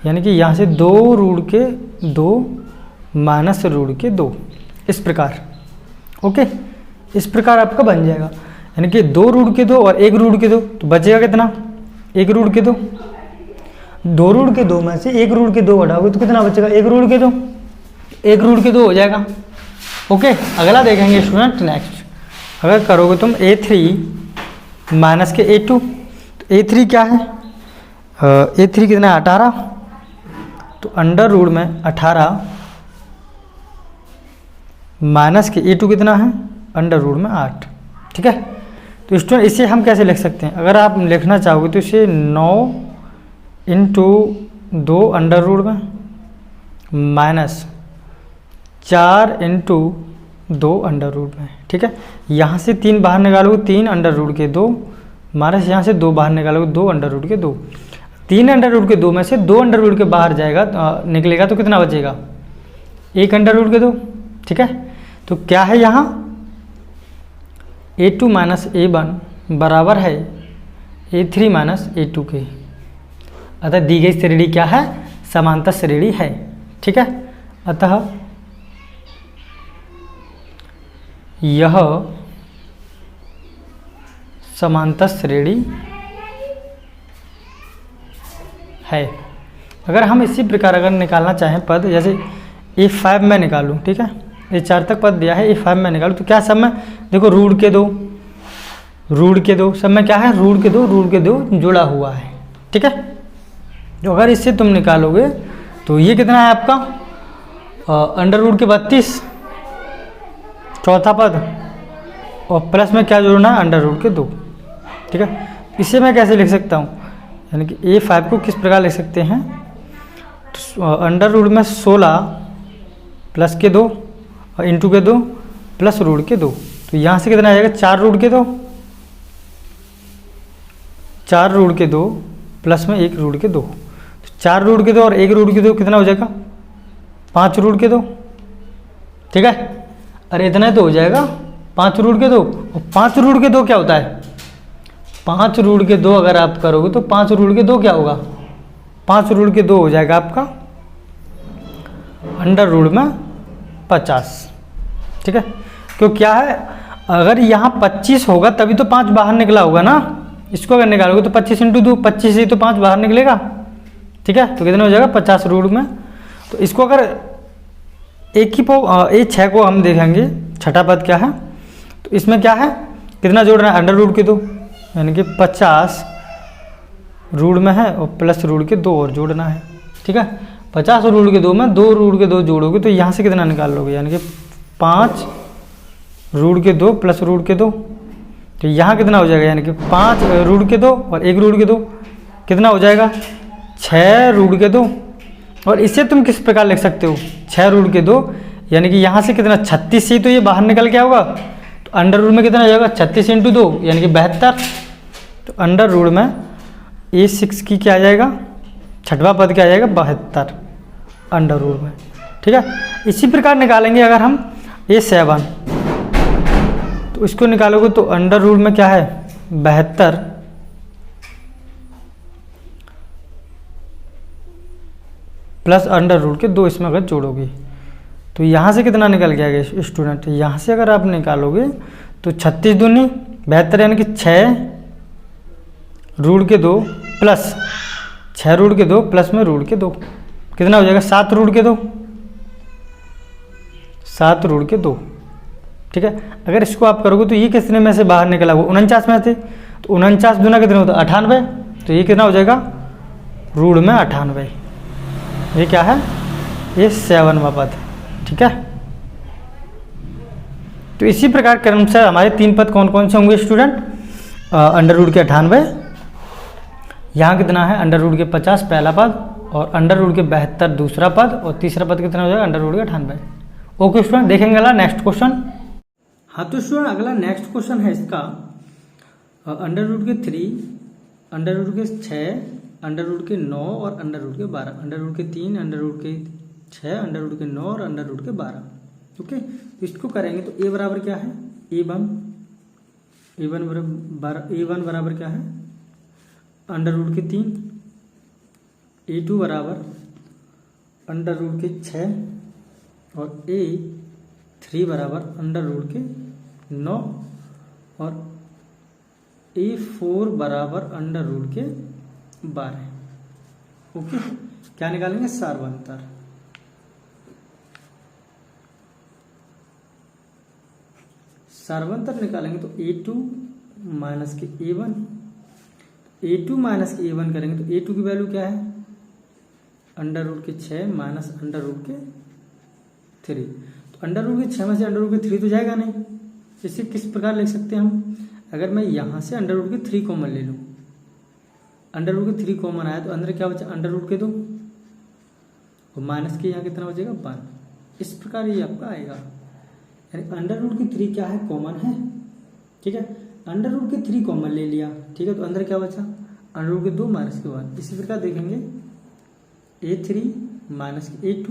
यानी कि यहाँ से 2 रूट के 2 माइनस रूट के 2, इस प्रकार। ओके, इस प्रकार आपका बन जाएगा। यानी कि 2 रूट के 2 और 1 रूट के 2, तो बचेगा कितना? 1 रूट के 2। 2 रूट के 2 में से 1 रूट के 2 हटाओगे तो कितना बचेगा? 1 रूट के 2। 1 रूट के 2 हो जाएगा। ओके, अगला देखेंगे स्टूडेंट नेक्स्ट। अगर करोगे तुम A3 माइनस के A2, तो A3 क्या है? A3 कितना है? 18। तो अंडर रूट में 18 माइनस के A2 कितना है? अंडर रूट में 8। ठीक है, तो स्टूडेंट इसे हम कैसे लिख सकते हैं? अगर आप लिखना चाहोगे तो इसे 9 इंटू 2 अंडर रूट में माइनस 4 इंटू 2 अंडर रूट में। ठीक है, यहाँ से 3 बाहर निकालोगे 3 अंडर रूट के 2 माइनस यहाँ से 2 बाहर निकालोगे 2 अंडर रूट के 2। 3 अंडर रूट के 2 में से 2 अंडर रूट के बाहर जाएगा निकलेगा तो कितना बचेगा? 1 अंडर रूट के 2। ठीक है, तो क्या है यहाँ? A2 माइनस A1 बराबर है A3 माइनस A2 के। अतः दी गई श्रेणी क्या है? समांतर श्रेणी है। ठीक है, अतः यह समांतर श्रेणी है। अगर हम इसी प्रकार अगर निकालना चाहें पद, जैसे A5 में निकालूं, ठीक है, A4 तक पद दिया है, A5 में निकालूं तो क्या सब में देखो रूट के 2 सब में क्या है? रूट के 2 जुड़ा हुआ है। ठीक है, तो अगर इससे तुम निकालोगे तो ये कितना है आपका? अंडर रूट के 32 चौथा पद, और प्लस में क्या जोड़ना है? अंडर रूट के 2। ठीक है, इसे मैं कैसे लिख सकता हूँ? यानी कि A5 को किस प्रकार लिख सकते हैं? तो अंडर रूट में 16 प्लस के 2 और इंटू के 2 प्लस रूट के 2, तो यहाँ से कितना आ जाएगा? 4 रूट के 2, 4 रूट के 2 प्लस में 1 रूट के 2, तो 4 रूट के 2 और 1 रूट के 2 कितना हो जाएगा? 5 रूट के 2। ठीक है, अरे इतना तो हो जाएगा 5 रूट के 2, और 5 रूट के 2 क्या होता है? 5 रूट के 2 अगर आप करोगे तो 5 रूट के 2 क्या होगा? 5 रूट के 2 हो जाएगा आपका अंडर रूट में 50। ठीक है, क्यों क्या है? अगर यहाँ 25 होगा तभी तो 5 बाहर निकला होगा ना। इसको अगर निकालोगे तो 25 इंटू 2, 25 ही तो 5 बाहर निकलेगा। ठीक है, तो कितना हो जाएगा? 50 रूट में। तो इसको अगर A6 को हम देखेंगे, छठा पद क्या है? तो इसमें क्या है? कितना जोड़ना है? अंडर रूट के 2, यानी कि 50 रूट में है और प्लस रूट के 2 और जोड़ना है। ठीक है, 50 रूट के 2 में 2 रूट के 2 जोड़ोगे तो यहाँ से कितना निकाल लोगे? यानी कि 5 रूट के 2 प्लस रूट के 2, तो यहाँ कितना हो जाएगा? यानी कि 5 रूट के 2 और 1 रूट के 2 कितना हो जाएगा? 6 रूट के 2। और इसे तुम किस प्रकार लिख सकते हो? 6 रूट के 2, यानी कि यहाँ से कितना? 36 से तो ये बाहर निकल के होगा, तो अंडर रूट में कितना हो जाएगा? 36 इंटू 2 यानी कि 72। तो अंडर रूट में A6 की क्या आ जाएगा? छठवां पद क्या आ जाएगा? 72 अंडर रूट में। ठीक है, इसी प्रकार निकालेंगे अगर हम A7, तो इसको निकालोगे तो अंडर रूट में क्या है? 72 प्लस अंडर रूट के 2 इसमें अगर जोड़ोगे तो यहाँ से कितना निकल गया स्टूडेंट? यहाँ से अगर आप निकालोगे तो 36 दूनी 72 यानी कि 6 रूट के 2 प्लस 6 रूट के 2 प्लस में रूट के 2 कितना हो जाएगा? 7 रूट के 2, 7 रूट के 2। ठीक है, अगर इसको आप करोगे तो ये कितने में से बाहर निकला? वो 49 में थे, तो 49 दूना कितने होता है? 98, तो ये कितना हो जाएगा? रूट में 98। ये क्या है? ये 7वां पद। ठीक है, तो इसी प्रकार क्रम से हमारे 3 पद कौन कौन से होंगे स्टूडेंट? अंडर रूट के 98, यहाँ कितना है? अंडर रूट के 50 पहला पद, और अंडर रूट के 72 दूसरा पद, और तीसरा पद कितना हो जाएगा? अंडर रूट के 98। ओके स्टूडेंट, देखेंगे अगला नेक्स्ट क्वेश्चन। हाँ तो स्टूडेंट अगला नेक्स्ट क्वेश्चन है इसका अंडर रूट के 3, अंडर रूट के 6, अंडर रूट के 9 और अंडर रूट के 12। अंडर रूट के 3, अंडर रूट के 6, अंडर रूट के 9 और अंडर रूट के 12। ओके, तो इसको करेंगे तो A बराबर क्या है? A1 बराबर क्या है? अंडर रूट के 3, A2 बराबर अंडर रूट के 6 और A3 बराबर अंडर रूट के 9 और A4 बराबर अंडर रूट के 12। ओके, क्या निकालेंगे? सार्वंतर। सार्वंतर निकालेंगे तो A2 माइनस के A1, A2 माइनस के A1 करेंगे तो A2 की वैल्यू क्या है? अंडर रूट के 6 माइनस अंडर रूट के 3। तो अंडर रूट के 6 में से अंडर रूट के 3 तो जाएगा नहीं। इसे किस प्रकार लिख सकते हैं हम? अगर मैं यहाँ से अंडर रूट के 3 कॉमन ले लूँ, अंडर रूट के 3 कॉमन आया तो अंदर क्या बचा? अंडर रूट के 2 और माइनस के यहाँ कितना बचेगा? 1। इस प्रकार ये आपका आएगा, यानी अंडर रूट के 3 क्या है? कॉमन है। ठीक है, अंडर रूट के 3 कॉमन ले लिया। ठीक है, तो अंदर क्या बचा? अंडर रूट के 2 माइनस के 1। इसी प्रकार देखेंगे A3 माइनस के A2,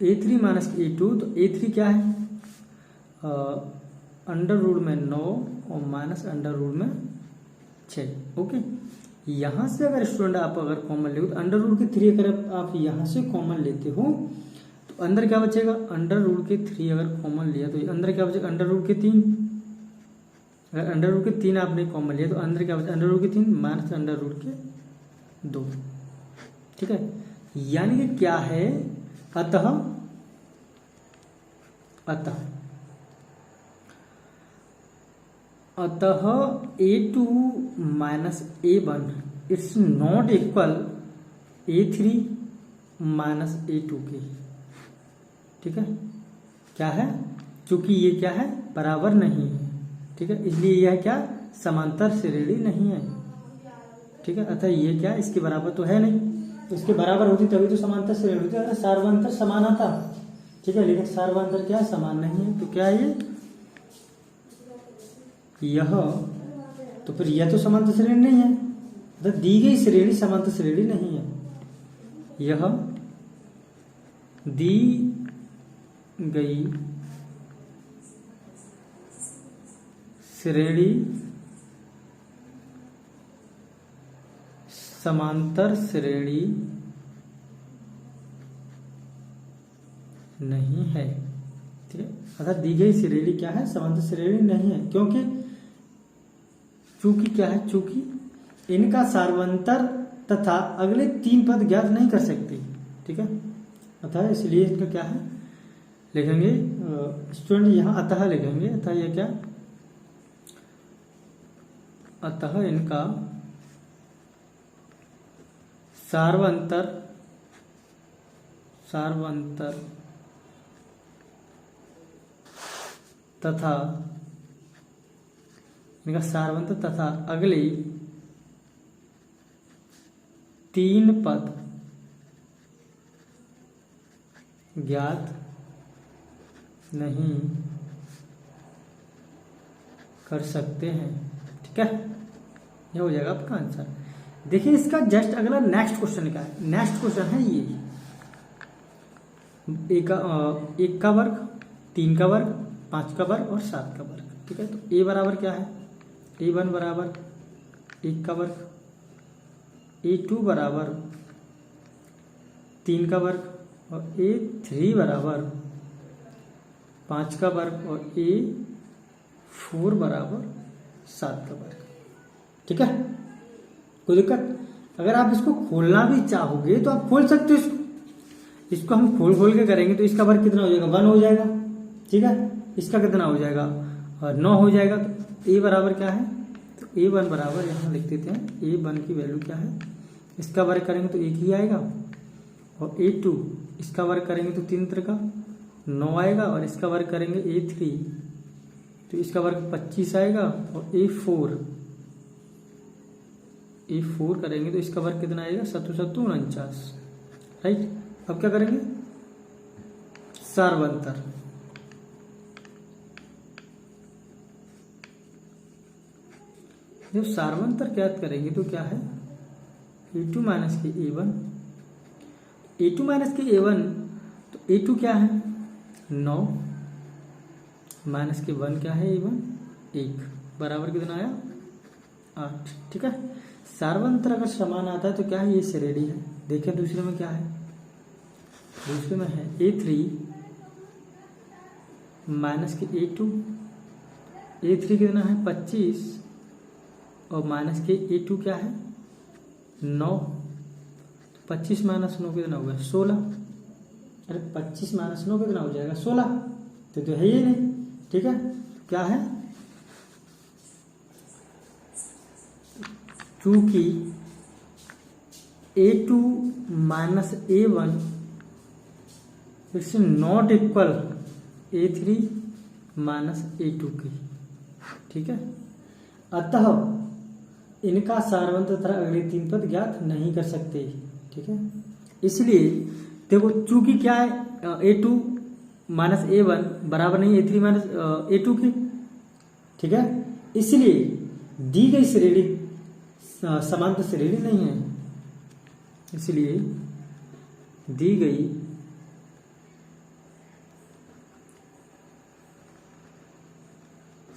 A3 माइनस के A2, तो A3 क्या है? अंडर रूट में 9 और माइनस अंडर रूट में 6। ओके, यहाँ से अगर स्टूडेंट आप अगर कॉमन ले तो अंडर रूट के 3 अगर आप यहाँ से कॉमन लेते हो तो अंदर क्या बचेगा? अंडर रूट के 3 अगर कॉमन लिया तो अंदर क्या बचेगा? अंडर रूट के 3। अगर अंडर रूट के 3 आपने कॉमन लिया तो अंदर क्या बचेगा? अंडर रूट के 3 माइनस अंडर रूट के 2। ठीक है, यानी कि क्या है? अतः A2 minus A1 it's not equal A3 minus A2 के। ठीक है, क्या है? क्योंकि ये क्या है? बराबर नहीं है। ठीक है, इसलिए यह क्या? समांतर श्रेणी नहीं है। ठीक है, अतः ये क्या? इसके बराबर तो है नहीं। तो इसके बराबर होती तभी तो समांतर श्रेणी होती। अगर सार्वंतर समान आता, ठीक है, लेकिन सार्वंतर क्या? समान नहीं है। तो क्या है ये? यह तो फिर यह तो समांतर श्रेणी नहीं है, तो दी गई श्रेणी समांतर श्रेणी नहीं है। यह दी गई श्रेणी समांतर श्रेणी नहीं है। ठीक है, अर्थात दी गई श्रेणी क्या है? समांतर श्रेणी नहीं है। क्योंकि चूंकि क्या है? चूंकि इनका सार्वंतर तथा अगले 3 पद ज्ञात नहीं कर सकते। ठीक है, अतः इसलिए इनका क्या है? लिखेंगे स्टूडेंट यहाँ अतः लिखेंगे। अतः यह क्या? अतः इनका सार्वंतर तथा अगले 3 पद ज्ञात नहीं कर सकते हैं। ठीक है, यह हो जाएगा आपका आंसर। देखिए इसका जस्ट अगला नेक्स्ट क्वेश्चन क्या है? नेक्स्ट क्वेश्चन है ये, एक का वर्ग, 3 का वर्ग, 5 का वर्ग और 7 का वर्ग। ठीक है, तो A बराबर क्या है? A1 बराबर 1 का वर्ग, A2 बराबर 3 का वर्ग और A3 बराबर 5 का वर्ग और A4 बराबर 7 का वर्ग। ठीक है, कोई दिक्कत? अगर आप इसको खोलना भी चाहोगे तो आप खोल सकते हो। इसको हम खोल के करेंगे तो इसका वर्ग कितना हो जाएगा? 1 हो जाएगा। ठीक है, इसका कितना हो जाएगा? और 9 हो जाएगा। तो A बराबर क्या है? तो A1 बराबर यहाँ लिख देते हैं। A1 की वैल्यू क्या है? इसका वर्ग करेंगे तो 1 ही आएगा और A2 इसका वर्ग करेंगे तो 3 का 9 आएगा और इसका वर्ग करेंगे A3 तो इसका वर्ग 25 आएगा और A4 करेंगे तो इसका वर्ग कितना आएगा? 7 49। राइट, अब क्या करेंगे? सार्वंतर। जब सार्वंतर ज्ञात करेंगे तो क्या है? A2 माइनस के A1, A2 माइनस के A1, तो A2 क्या है? 9 माइनस के 1 क्या है? A1 1 बराबर कितना आया? 8। ठीक है, सार्वंतर अगर समान आता है तो क्या है? ये श्रेणी है। देखें दूसरे में क्या है? दूसरे में है A3 माइनस के A2, A3 कितना है 25 और माइनस के A2 क्या है 9। 25 माइनस 9 कितना हो गया 16। अरे 25 माइनस 9 कितना हो जाएगा 16, तो है ही नहीं। ठीक है, क्या है, चूंकि A2 minus A1 it's not equal A3 minus A2 की। ठीक है, अतः इनका सारवंत तथा अगले 3 पद ज्ञात नहीं कर सकते। ठीक है, इसलिए देखो चूंकि क्या है A2 माइनस A1 बराबर नहीं A3 माइनस A2 की। ठीक है, इसलिए दी गई श्रेणी समांतर श्रेणी नहीं है, इसलिए दी गई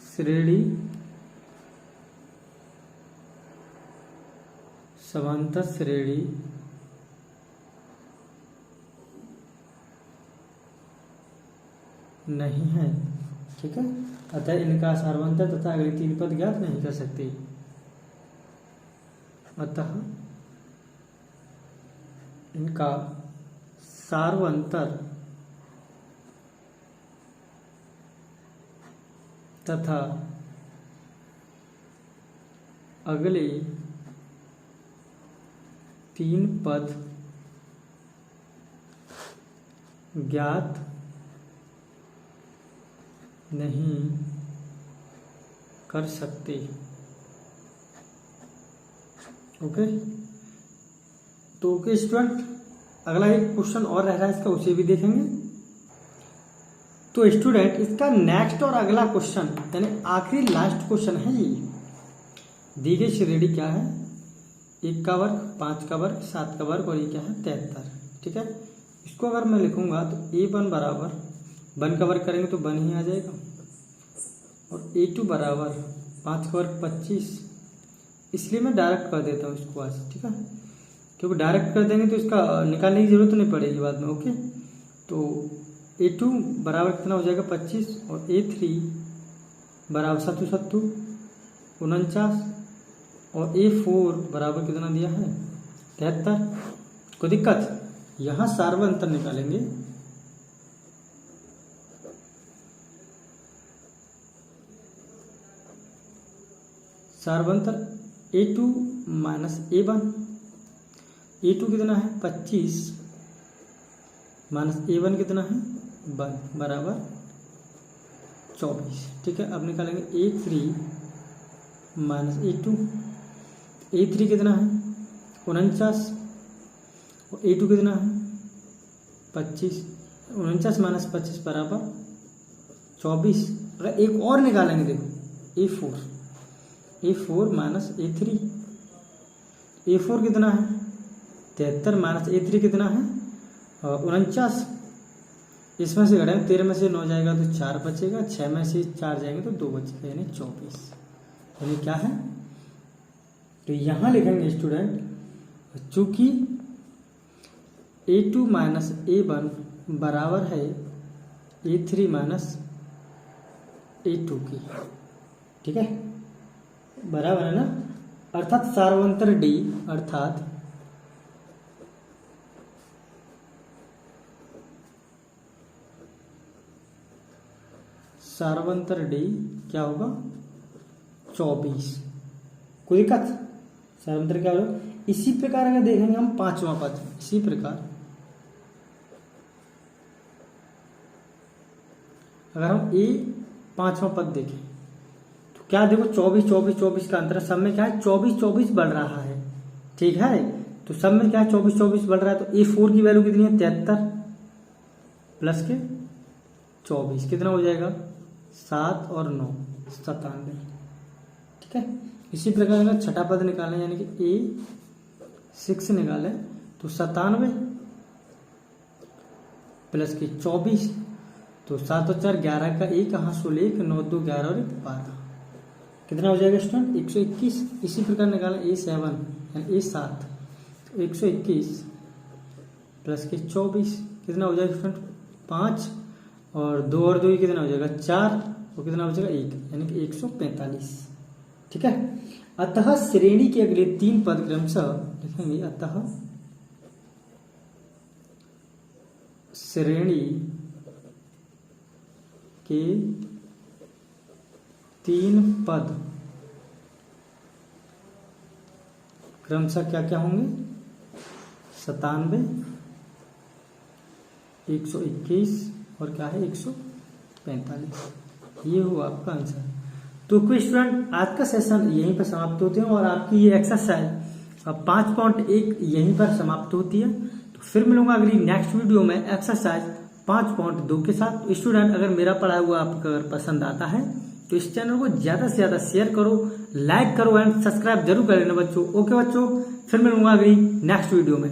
श्रेणी समांतर श्रेणी नहीं है। ठीक है, अतः इनका सारवंतर तथा अगले 3 पद ज्ञात नहीं कर सकते। अतः इनका सारवंतर तथा अगले 3 पद ज्ञात नहीं कर सकते। ओके, तो ओके स्टूडेंट, अगला एक क्वेश्चन और रह रहा है इसका, उसे भी देखेंगे। तो स्टूडेंट इसका नेक्स्ट और अगला क्वेश्चन यानी आखिरी लास्ट क्वेश्चन है ये। दी गई श्रेणी क्या है 1 का वर्ग 5 का वर्ग 7 का वर्ग और ये क्या है 73। ठीक है, इसको अगर मैं लिखूंगा तो A1 बराबर 1 का वर्ग करेंगे तो 1 ही आ जाएगा और A2 बराबर 5 का वर्ग 25। इसलिए मैं डायरेक्ट कर देता हूँ इसको आज। ठीक है, क्योंकि डायरेक्ट कर देंगे तो इसका निकालने की जरूरत नहीं पड़ेगी बाद में। ओके, तो A2 बराबर कितना हो जाएगा 25 और A3 बराबर 7 49 और A4 बराबर कितना दिया है 73। कोई दिक्कत, यहाँ सार्वंतर निकालेंगे। सार्वंतर A2 माइनस A1। A2 कितना है 25 माइनस A1 कितना है 1 बराबर 24। ठीक है, अब निकालेंगे A3 माइनस A2। A3 कितना है 49 और A2 कितना है 25। 49 माइनस 25 बराबर 24। अगर एक और निकालेंगे देखो A4 माइनस A3। A4 कितना है 73 माइनस A3 कितना है 49। इसमें से घटाएंगे 13 में से 9 जाएगा तो 4 बचेगा, 6 में से 4 जाएंगे तो 2 बचेगा यानी 24। यानी क्या है, तो यहां लिखेंगे स्टूडेंट चूंकि A2 माइनस A1 बराबर है A3 माइनस A2 की। ठीक है, बराबर है ना, अर्थात सार्वंतर D अर्थात सार्वंतर D क्या होगा 24। कोई दिक्कत, सार्वंतर क्या होगा। इसी प्रकार अगर देखेंगे हम 5वां पद, इसी प्रकार अगर हम A 5वां पद देखें तो क्या देखो 24 का अंतर, सब में क्या है 24 बढ़ रहा है। ठीक है, तो सब में क्या है 24 बढ़ रहा है, तो A4 की वैल्यू कितनी है 73 प्लस के 24 कितना हो जाएगा 7 और 9 97। ठीक है, इसी प्रकार अगर छठा पद निकालें यानी कि A6 निकालें तो 97 प्लस के 24, तो 7 और 4 11 का 1 कहाँ 16 1 9 2 11 और 1 12 कितना हो जाएगा स्टूडेंट 121। इसी प्रकार निकालें A7 यानी A7 तो 121 प्लस के 24 कितना हो जाएगा स्टूडेंट 5 और 2 और 2 कितना हो जाएगा 4 तो कितना बचेगा 1, यानी कि 145। ठीक है। अतः श्रेणी के अगले 3 पद क्रमशः लिखेंगे, अतः श्रेणी के 3 पद क्रमशः क्या क्या होंगे, 97, 121 और क्या है 145। ये हुआ आपका आंसर। तो कोई स्टूडेंट आज का सेशन यहीं पर समाप्त होते हैं और आपकी ये एक्सरसाइज 5.1 यहीं पर समाप्त होती है। तो फिर मिलूंगा अगली नेक्स्ट वीडियो में एक्सरसाइज 5.2 के साथ। स्टूडेंट अगर मेरा पढ़ाया हुआ आपको अगर पसंद आता है तो इस चैनल को ज्यादा से ज्यादा शेयर करो, लाइक करो एंड सब्सक्राइब जरूर कर लेना बच्चों। ओके बच्चों, फिर मिलूंगा अगली नेक्स्ट वीडियो में।